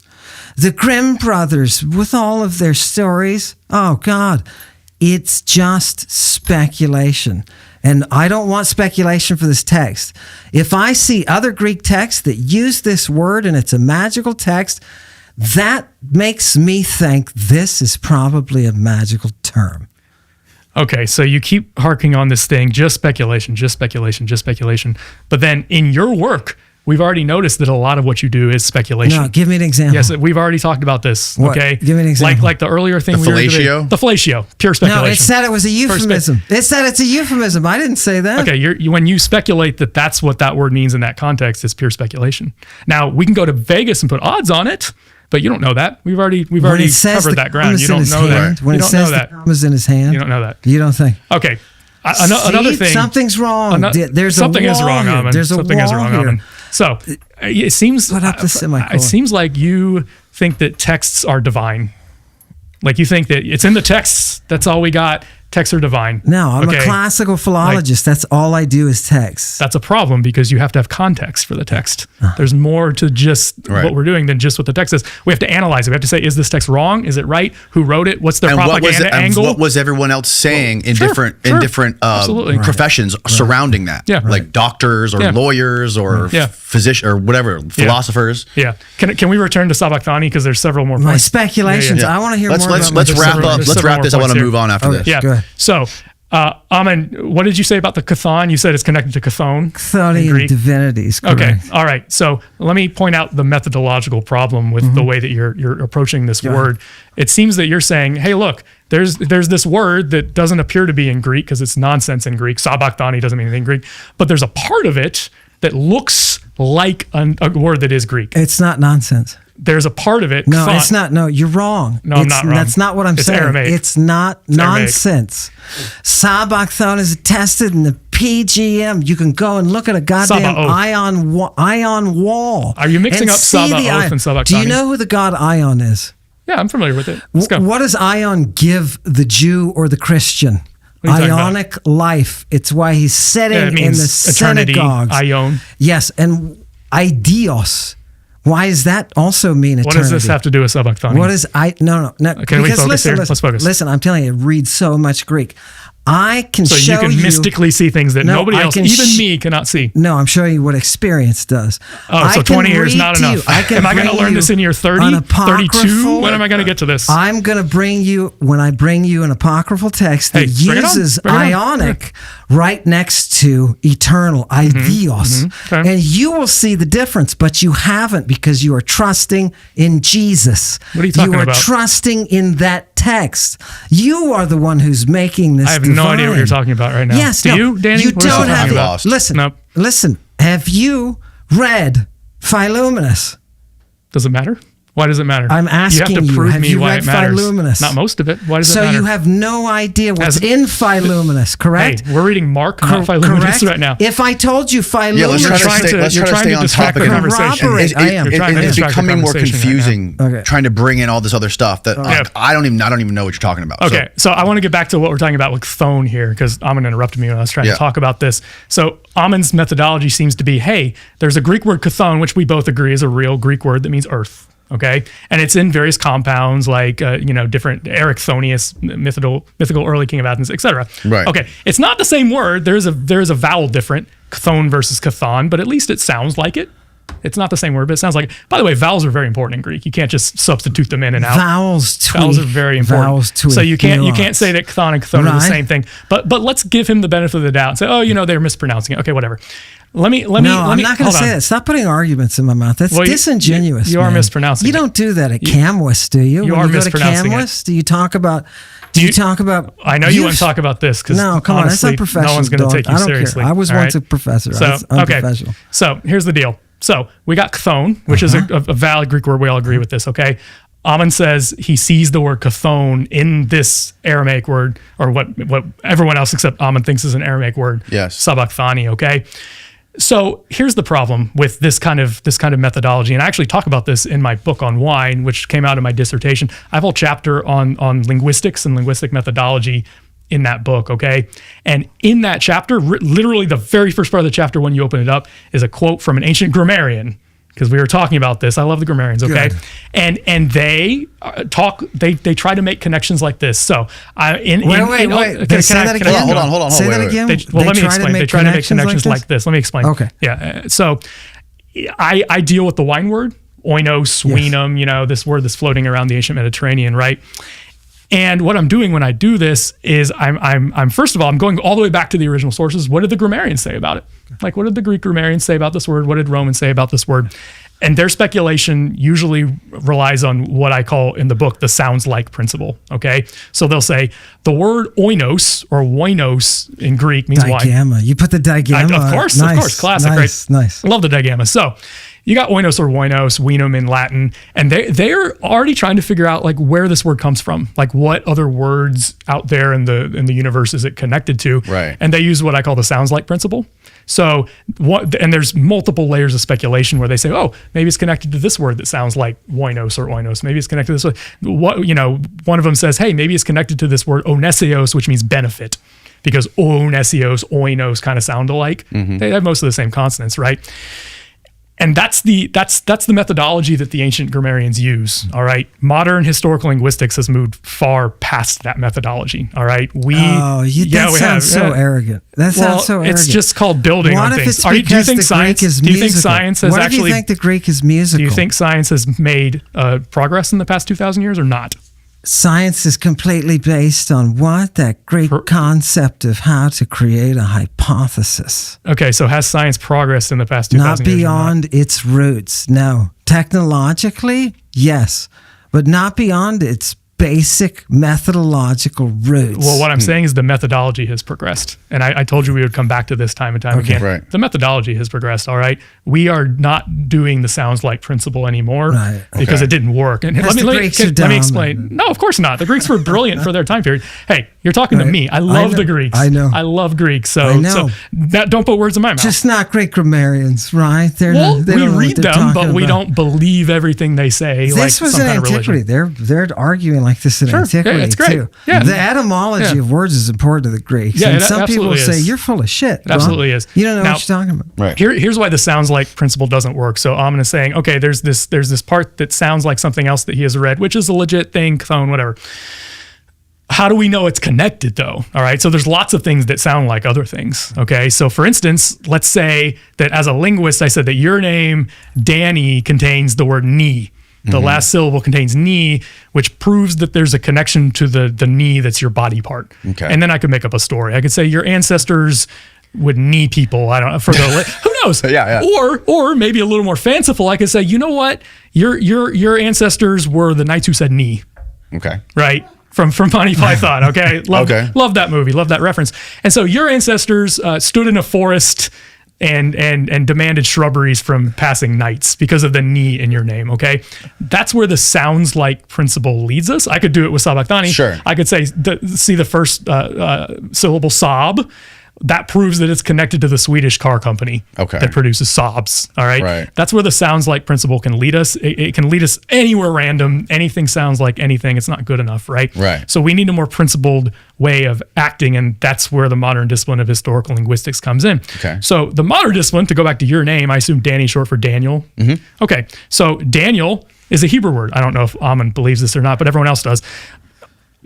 The Grimm brothers, with all of their stories, oh God, it's just speculation. And I don't want speculation for this text. If I see other Greek texts that use this word and it's a magical text, that makes me think this is probably a magical term. Okay, so you keep harking on this thing, just speculation, just speculation, just speculation. But then in your work, we've already noticed that a lot of what you do is speculation. No, give me an example. Yes, we've already talked about this. What? Okay, Give me an example. Like the earlier thing. The fellatio? The fellatio, pure speculation. No, it said it was a euphemism. It said it's a euphemism. I didn't say that. Okay, when you speculate that that's what that word means in that context, it's pure speculation. Now we can go to Vegas and put odds on it, but you don't know that. We've already covered that ground. You don't know that. When you it don't says know that. the comma's in his hand, You don't know that. You don't think. Okay. Another thing. Something's wrong. There's something a wall is wrong, here. Ammon. There's a something wall is wrong, here. Ammon. So it seems. Put up the semicolon. It seems like you think that texts are divine. Like you think that it's in the texts. That's all we got. Texts are divine. No, I'm a classical philologist. That's all I do is text. That's a problem because you have to have context for the text. There's more to just what we're doing than just what the text is. We have to analyze it. We have to say, is this text wrong? Is it right? Who wrote it? What's their propaganda angle? And what was everyone else saying in different Absolutely. professions surrounding that? Yeah. Like doctors or lawyers or physicians or whatever, philosophers. Yeah. Can we return to sabachthani because there's several more My points. speculations. I want to hear more about Let's wrap up. Let's wrap this. I want to move on after this. Yeah. Go ahead. So, Ammon, what did you say about the Chthon? You said it's connected to Chthon. Chthonian divinities. Okay. Correct. All right. So let me point out the methodological problem with the way that you're approaching this word. It seems that you're saying, hey, look, there's this word that doesn't appear to be in Greek because it's nonsense in Greek. Sabachthani doesn't mean anything in Greek, but there's a part of it that looks like a word that is Greek. It's not nonsense. There's a part of it. No, it's not. No, you're wrong. No, I'm not wrong. That's not what I'm saying. Aramaic. It's not nonsense. Sabachthani is attested in the PGM. You can go and look at a goddamn Sabaoth. ion wall. Are you mixing and up see the Sabaoth ion. and Sabachthani? Do you know who the god Ion is? Yeah, I'm familiar with it. Let's go. What does Ion give the Jew or the Christian? What are you talking Ionic life. It's why he's sitting it in means the eternity, synagogues. Ion. Yes, and Idios. Why does that also mean eternity? What does this have to do with sabachthani? What is no? Can we focus here? Let's focus. Listen, I'm telling you, it reads so much Greek. I can So show you can mystically see things that nobody else, even me, cannot see. No, I'm showing you what experience does. Oh, so 20 years not enough. Am I going to learn this in year 30, 32? When am I going to get to this? I'm going to bring you, when I bring you an apocryphal text that uses Ionic right next to eternal, Idios. Okay. And you will see the difference, but you haven't because you are trusting in Jesus. What are you talking about? You are trusting in that text. You are the one who's making this I have no idea what you're talking about right now. Yes, Do you, Danny? You What are don't talking have about? Listen, Nope. listen. Have you read Philomenus? Does it matter? Why does it matter? I'm asking you. Have to prove have me you why read it matters. Philomenus? Not most of it. Why does it So matter? you have no idea what's in Philomenus, correct? Hey, we're reading Mark, not Philomenus correct? right now. If I told you Philomenus, Yeah, let's You're try to stay on distract topic. the conversation. Corroborate. I am. You're trying to It's distract the becoming more conversation right confusing. Okay. Trying to bring in all this other stuff that I don't even know what you're talking about. Okay, so I want to get back to what we're talking about with Chthon here because Ammon interrupted me when I was trying to talk about this. So Ammon's methodology seems to be, hey, there's a Greek word Chthon, which we both agree is a real Greek word that means earth. Okay, and it's in various compounds like different Erichthonius, mythical early king of Athens, etc. Right. Okay, it's not the same word. There's a vowel different, Chthon versus Chthon, but at least it sounds like it. It's not the same word, but it sounds like it. By the way, vowels are very important in Greek. You can't just substitute them in and out. Vowels are very important. Vowels tweak. So you can't say that Chthon and Chthon are the same thing. But let's give him the benefit of the doubt and say, they're mispronouncing it. Okay, whatever. Let me. I'm not going to say that. Stop putting arguments in my mouth. That's disingenuous. You are mispronouncing. You don't do that at CamWis, do you? You when are you go to mispronouncing CamWis, do you talk about? Do you talk about? I know you want to talk about this because no, come on, that's not professional. No one's going to take you I don't seriously. Care. I was once a professor. So I'm okay. professional. So here's the deal. So we got Chthon, which is a valid Greek word. We all agree with this. Okay. Ammon says he sees the word Chthon in this Aramaic word, or what everyone else except Ammon thinks is an Aramaic word. Yes. Sabachthani. Okay. So here's the problem with this kind of methodology, and I actually talk about this in my book on wine, which came out in my dissertation. I have a whole chapter on linguistics and linguistic methodology in that book, okay? And in that chapter, literally the very first part of the chapter when you open it up is a quote from an ancient grammarian, because we were talking about this. I love the grammarians, okay? Good. And they they try to make connections like this. So wait. Say that again. Hold on. Say that again. Let me explain. They try to make connections like this. Let me explain. Okay. Yeah. So I deal with the wine word, oinos, winum, this word that's floating around the ancient Mediterranean, right? And what I'm doing when I do this is I'm first of all, I'm going all the way back to the original sources. What did the grammarians say about it? Like, what did the Greek grammarians say about this word? What did Romans say about this word? And their speculation usually relies on what I call in the book the sounds like principle. Okay. So they'll say the word oinos or oinos in Greek means wine. Digamma. You put the digamma. Of course. Classic, nice, right? Nice. I love the digamma. So you got oinos or oinos, winum in Latin, and they're already trying to figure out like where this word comes from, like what other words out there in the universe is it connected to, Right? And they use what I call the sounds like principle. So and there's multiple layers of speculation where they say, oh, maybe it's connected to this word that sounds like oinos or oinos. Maybe it's connected to this word. One of them says, hey, maybe it's connected to this word onesios, which means benefit, because onesios, oinos kind of sound alike. They have most of the same consonants, right? And that's the methodology that the ancient grammarians use. All right, modern historical linguistics has moved far past that methodology. All right, that sounds so arrogant. That sounds so arrogant. It's just called building what on if things. It's because do you think the science? Greek is do you think musical? science has what actually? Do you think the Greek is musical? Do you think science has made progress in the past 2,000 years or not? Science is completely based on what? That great concept of how to create a hypothesis. Okay, so has science progressed in the past 2,000 years? Not beyond its roots, no. Technologically, yes, but not beyond its basic methodological roots. Well, what I'm saying is the methodology has progressed. And I told you we would come back to this time and time again. Right. The methodology has progressed, all right? We are not doing the sounds like principle anymore because it didn't work. And let me explain. No, of course not. The Greeks were brilliant for their time period. Hey, you're talking to me. I love the Greeks. I know. I love Greeks. So don't put words in my mouth. Just not great grammarians, right? We read them, but we don't believe everything they say. This was in antiquity. They're arguing like this in antiquity it's great. too. Yeah. The etymology of words is important to the Greeks. Yeah, and some people say you're full of shit. It absolutely is. You don't know what you're talking about. Right. Here's why the sounds like principle doesn't work. So Ammon is saying, okay, there's this part that sounds like something else that he has read, which is a legit thing, cthone, whatever. How do we know it's connected though? All right. So there's lots of things that sound like other things. Okay. So for instance, let's say that as a linguist, I said that your name, Danny, contains the word knee. The last syllable contains knee, which proves that there's a connection to the knee that's your body part. Okay. And then I could make up a story. I could say your ancestors would knee people. I don't know. Who knows? Yeah. Or maybe a little more fanciful. I could say, you know what? Your ancestors were the knights who said knee. Okay. Right. From Monty Python. Okay. Love that movie. Love that reference. And so your ancestors stood in a forest and demanded shrubberies from passing knights because of the knee in your name. Okay, that's where the sounds like principle leads us. I could do it with sabachthani. Sure. I could say see the first syllable sob. That proves that it's connected to the Swedish car company that produces Saabs. All right? That's where the sounds like principle can lead us. It can lead us anywhere random. Anything sounds like anything. It's not good enough, right? So we need a more principled way of acting, and that's where the modern discipline of historical linguistics comes in. Okay. So the modern discipline, to go back to your name, I assume Danny short for Daniel. Okay, so Daniel is a Hebrew word. I don't know if Ammon believes this or not, but everyone else does.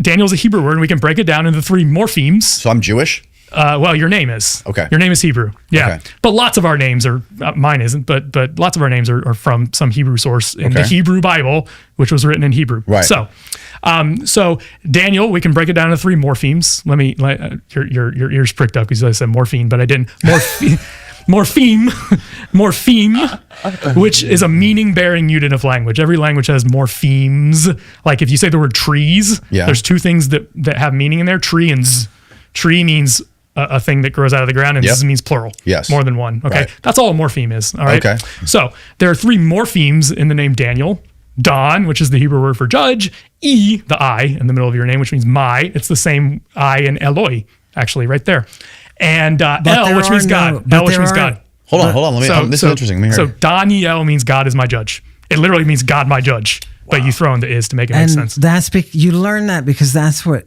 Daniel's a Hebrew word, and we can break it down into 3 morphemes. So I'm Jewish? Well, your name is. Okay. Your name is Hebrew. Yeah. Okay. But lots of our names are, mine isn't, but lots of our names are from some Hebrew source in the Hebrew Bible, which was written in Hebrew. Right. So Daniel, we can break it down into 3 morphemes. Your ears pricked up because I said morphine, but I didn't. Morpheme, which is a meaning-bearing unit of language. Every language has morphemes. Like if you say the word trees, there's 2 things that have meaning in there, tree and z. Tree means a thing that grows out of the ground, and z means plural. Yes. More than one. Okay. That's all a morpheme is. All right. Okay. So there are 3 morphemes in the name Daniel. Don, which is the Hebrew word for judge. E, the I in the middle of your name, which means my. It's the same I in Eloi, actually, right there. And El, which means God. El, which means God. Hold on. This is interesting. Let me hear so Daniel means God is my judge. It literally means God my judge. But you throw in the is to make it make sense. That's you learn that because that's what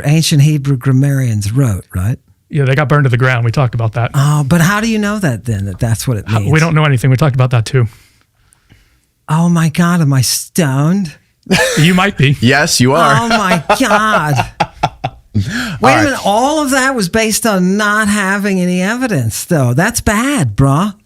ancient Hebrew grammarians wrote, right? Yeah, they got burned to the ground. We talked about that. Oh, but how do you know that then? That's what it means. We don't know anything. We talked about that too. Oh my God, am I stoned? You might be. Yes, you are. Oh my God. Wait a minute. All of that was based on not having any evidence, though. That's bad, bruh.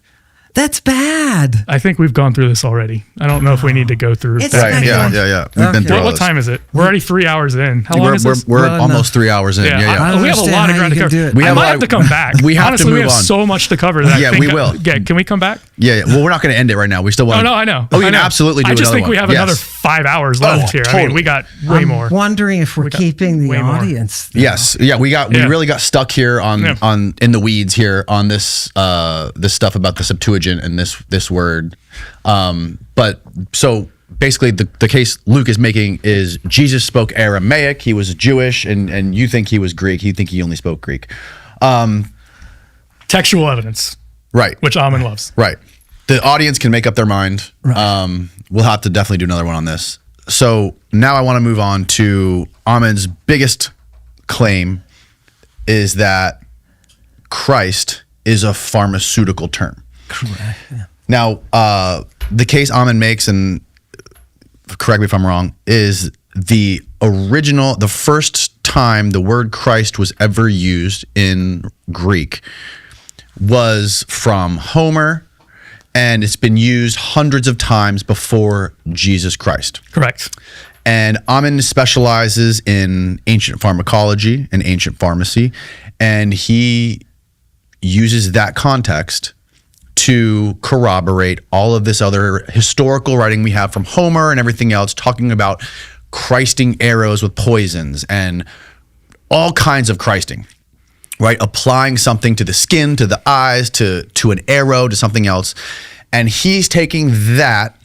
That's bad. I think we've gone through this already. I don't know if we need to go through It's that. Right, Yeah. We've been through all What this. time is it? We're already 3 hours in. How long is this? We're Well, almost 3 hours in. Yeah. I We have a understand lot of how ground to you can cover. do it. We I have might a lot have to of- come back. we have to Honestly, we move have on. so much to cover. That I Yeah, think, we will. Yeah, can we come back? Yeah. Well, we're not going to end it right now. We still want Oh, no, I know. Oh, we I can know. absolutely do I just another think we one. have Yes. another 5 hours left here. I mean, totally. we got way more. Wondering if we're keeping the way more. audience. Yes. Yeah. We Yeah. really got stuck here on in the weeds here on this this stuff about the Septuagint and this word. But so basically the case Luke is making is Jesus spoke Aramaic. He was Jewish, and you think he was Greek. You think he only spoke Greek. Textual evidence, Right. which Ammon loves. Right. The audience can make up their mind. We'll have to definitely do another one on this. So now I want to move on to Ammon's biggest claim is that Christ is a pharmaceutical term. Correct. Yeah. Now, the case Ammon makes, and correct me if I'm wrong, is the first time the word Christ was ever used in Greek was from Homer, and it's been used hundreds of times before Jesus Christ. Correct. And Ammon specializes in ancient pharmacology and ancient pharmacy, and he uses that context to corroborate all of this other historical writing we have from Homer and everything else, talking about Christing arrows with poisons and all kinds of Christing, right? Applying something to the skin, to the eyes, to an arrow, to something else. And he's taking that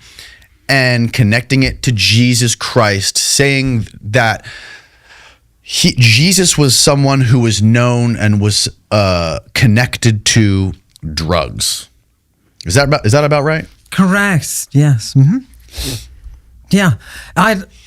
and connecting it to Jesus Christ, saying that Jesus was someone who was known and was connected to drugs. Is that about right? Correct. Yes. Yeah.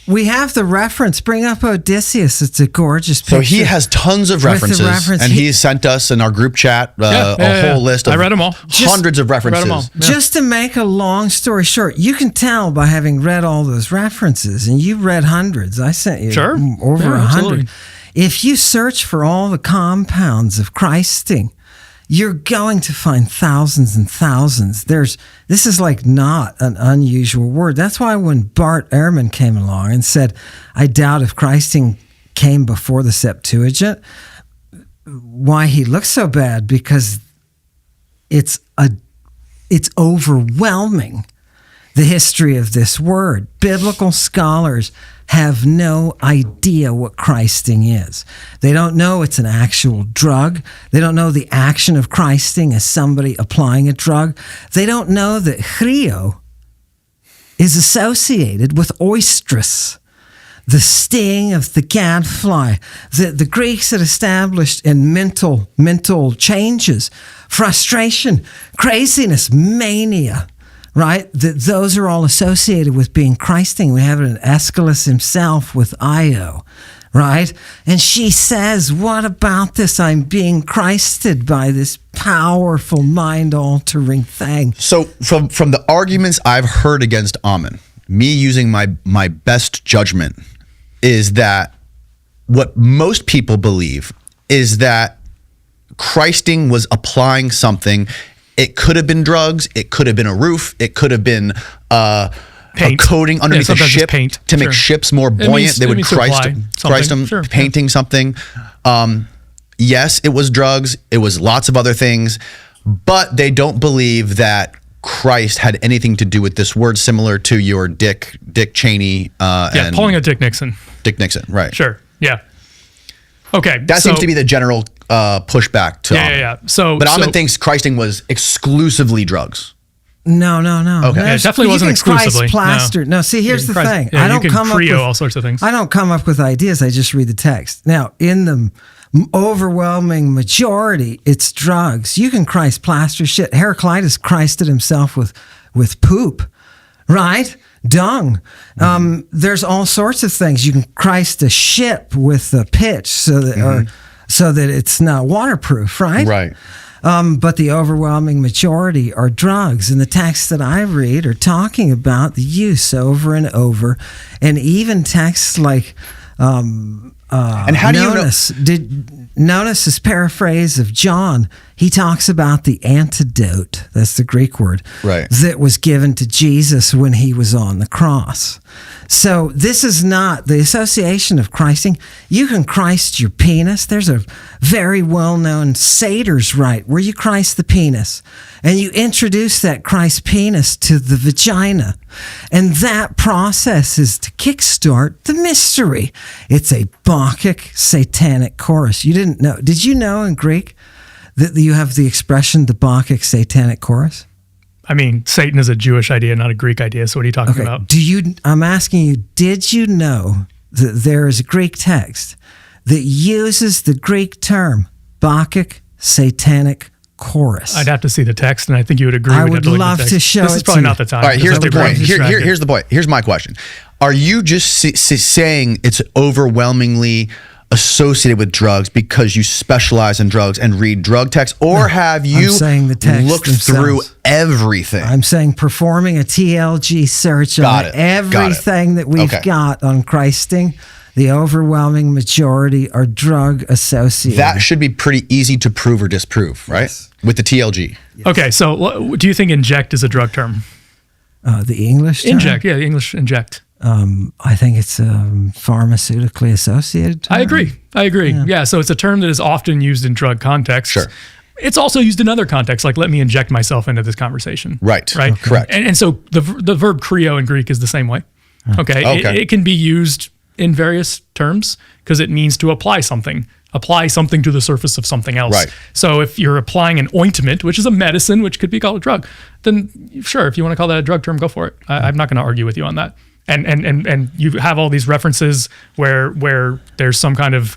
We have the reference. Bring up Odysseus. It's a gorgeous picture. So he has tons of With the references, reference, and he's sent us in our group chat a whole list of I read them all. hundreds of references. Read 'em all. Just to make a long story short, you can tell by having read all those references, and you read hundreds. I sent you Sure. over Yeah, 100. absolutely. If you search for all the compounds of Christing, you're going to find thousands and thousands. This is like not an unusual word. That's why when Bart Ehrman came along and said, I doubt if Christing came before the Septuagint, why he looks so bad, because it's overwhelming, the history of this word. Biblical scholars have no idea what Christing is. They don't know it's an actual drug. They don't know the action of Christing as somebody applying a drug. They don't know that chrio is associated with oistrus, the sting of the gadfly. The Greeks had established in mental changes, frustration, craziness, mania, right? Those are all associated with being Christing. We have it in Aeschylus himself with Io, right? And she says, what about this? I'm being Christed by this powerful mind-altering thing. So from the arguments I've heard against Ammon, me using my best judgment is that what most people believe is that Christing was applying something. It could have been drugs. It could have been a roof. It could have been a coating underneath the sometimes it's ship paint. to make Sure. ships more It buoyant. means- They it would means to Christ apply them, something. Sure, painting something. Yes, it was drugs. It was lots of other things, but they don't believe that Christ had anything to do with this word, similar to your Dick Cheney and pulling a Dick Nixon. Dick Nixon, right? Sure. Yeah. Okay. That seems to be the general pushback to Ammon. Yeah. So, But Ammon thinks Christing was exclusively drugs. No. Okay. Yeah, it definitely wasn't exclusively. Christ plastered. No, see, here's the thing. Yeah, I don't you can come up trio with all sorts of things. I don't come up with ideas. I just read the text. Now, in the overwhelming majority, it's drugs. You can Christ plaster shit. Heraclitus Christed himself with poop, right? Dung. There's all sorts of things. You can Christ a ship with a pitch so that it's not waterproof, right? Right. But the overwhelming majority are drugs. And the texts that I read are talking about the use over and over. And even texts like And how do you know? notice his paraphrase of John. He talks about the antidote, that's the Greek word, Right. that was given to Jesus when he was on the cross. So this is not the association of Christing. You can Christ your penis. There's a very well-known satyrs rite where you Christ the penis and you introduce that Christ penis to the vagina. And that process is to kickstart the mystery. It's a Bacchic satanic chorus. You didn't know. Did you know in Greek that you have the expression the Bacchic satanic chorus? I mean, Satan is a Jewish idea, not a Greek idea. So what are you talking about? I'm asking you, did you know that there is a Greek text that uses the Greek term Bacchic satanic chorus? I'd have to see the text, and I think you would agree. I we'd have would to look at love the to text. show This it is probably to you. not the time. All right, here's the Because point. distracted. Here's the point. Here's my question. Are you just saying it's overwhelmingly associated with drugs because you specialize in drugs and read drug texts, or have you saying the texts looked themselves. through everything? I'm saying performing a TLG search Got on it. everything that we've Okay. got on Christing. The overwhelming majority are drug associated. That should be pretty easy to prove or disprove, right? Yes. With the TLG. Okay, so do you think inject is a drug term? The English term? Inject, yeah, the English inject. I think it's pharmaceutically associated term. I agree. Yeah, so it's a term that is often used in drug contexts. Sure. It's also used in other contexts, like let me inject myself into this conversation. Right. Right. Okay. Correct. And so the verb creo in Greek is the same way. Okay. Okay. It can be used in various terms because it means to apply something to the surface of something else. Right. So if you're applying an ointment, which is a medicine, which could be called a drug, then sure, if you want to call that a drug term, go for it. I'm not going to argue with you on that. And you have all these references where there's some kind of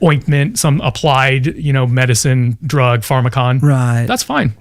ointment, some applied, medicine, drug, pharmakon. Right. That's fine.